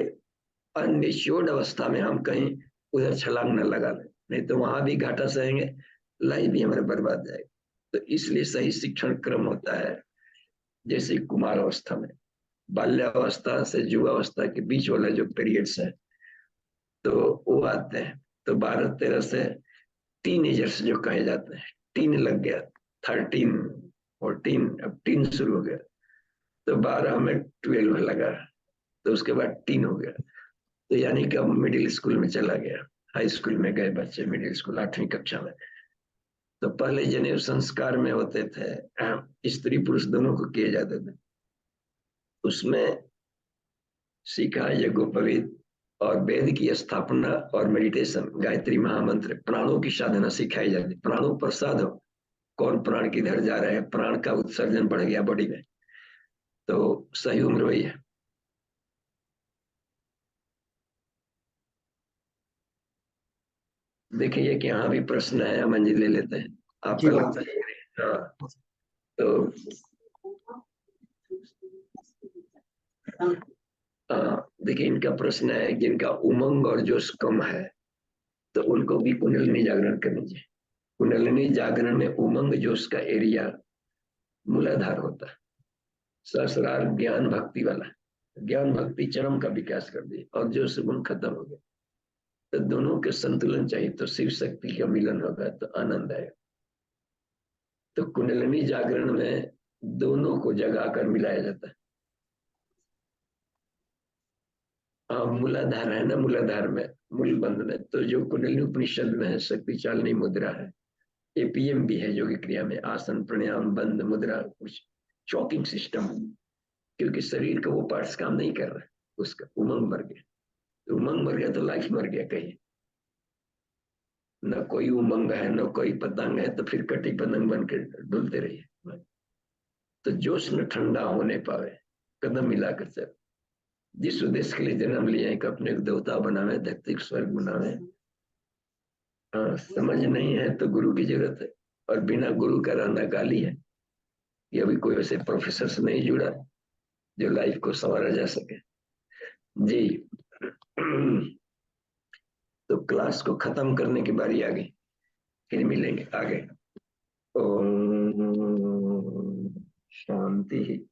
[SPEAKER 1] अनमेच्योर्ड अवस्था में हम कहीं उधर छलांग न लगा लें, नहीं तो वहां भी घाटा सहेंगे, लाइफ भी हमारे बर्बाद जाएगी। तो इसलिए सही शिक्षण क्रम होता है, जैसे कुमार अवस्था में, बाल्यावस्था से युवावस्था के बीच वाला जो पीरियड्स है, तो वो आते हैं। तो 12-13 से टीनेजर्स जो कहे जाते हैं, टीन लग गया, 13 14, अब टीन शुरू हो गया, तो 12 में 12 लगा, तो उसके बाद टीन हो गया, तो यानी कि अब मिडिल स्कूल में चला गया। हाई स्कूल में गए बच्चे, मिडिल स्कूल 8वीं कक्षा में। तो पहले जनेऊ संस्कार में होते थे, स्त्री पुरुष दोनों को किए जाते थे। उसमें सीखा यज्ञोपवीत और वेद की स्थापना और मेडिटेशन, गायत्री महामंत्र, प्राणों की साधना सिखाई जाती। प्राणों प्रसाद हो, कौन प्राण किधर जा रहे हैं, प्राण का उत्सर्जन बढ़ गया बॉडी में, तो सही उम्र वही है। देखिए कि यहाँ भी प्रश्न है, अमन जी ले लेते हैं, आपका लगता है? हाँ, तो देखिए इनका प्रश्न है, जिनका उमंग और जोश कम है, तो उनको भी कुंडलिनी जागरण करनी चाहिए। कुंडलिनी जागरण में उमंग जोश का एरिया मूलाधार होता है, सहस्रार ज्ञान भक्ति वाला। ज्ञान भक्ति चरम का विकास कर दी और जोश गुण खत्म हो गया, तो दोनों के संतुलन चाहिए, तो शिव शक्ति का मिलन होगा तो आनंद आएगा। तो कुंडलिनी जागरण में दोनों को जगा कर मिलाया जाता है। मूलाधार है ना, मूलाधार में, मूल बंध में, तो जो कुंडलिनी उपनिषद में है, शक्ति चालनी मुद्रा है, एपीएम भी है योगिक क्रिया में, आसन प्राणायाम बंद मुद्रा, कुछ चॉकिंग सिस्टम, क्योंकि शरीर का वो पार्ट्स काम नहीं कर रहा है, उसका उमंग मर गया। तो उमंग मर गया तो लाइफ मर गया, कहीं न कोई उमंग है न कोई पतंग है, तो फिर कटी पतंग बन के डुलते रहिए। तो जोश न ठंडा होने पावे, कदम मिलाकर चल। जिस उद्देश्य के लिए जन्म लिए कि अपने को देवता बनावे, धरती को स्वर्ग बनावे, समझ नहीं है तो गुरु की जरूरत है। और बिना गुरु का रहना गाली है, कि अभी कोई वैसे प्रोफेसर से नहीं जुड़ा जो लाइफ को संवारा जा सके जी। तो क्लास को खत्म करने की बारी आ गई, फिर मिलेंगे आगे। ओम शांति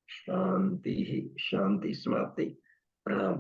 [SPEAKER 1] शांति शांति, समाप्ति, प्रणाम।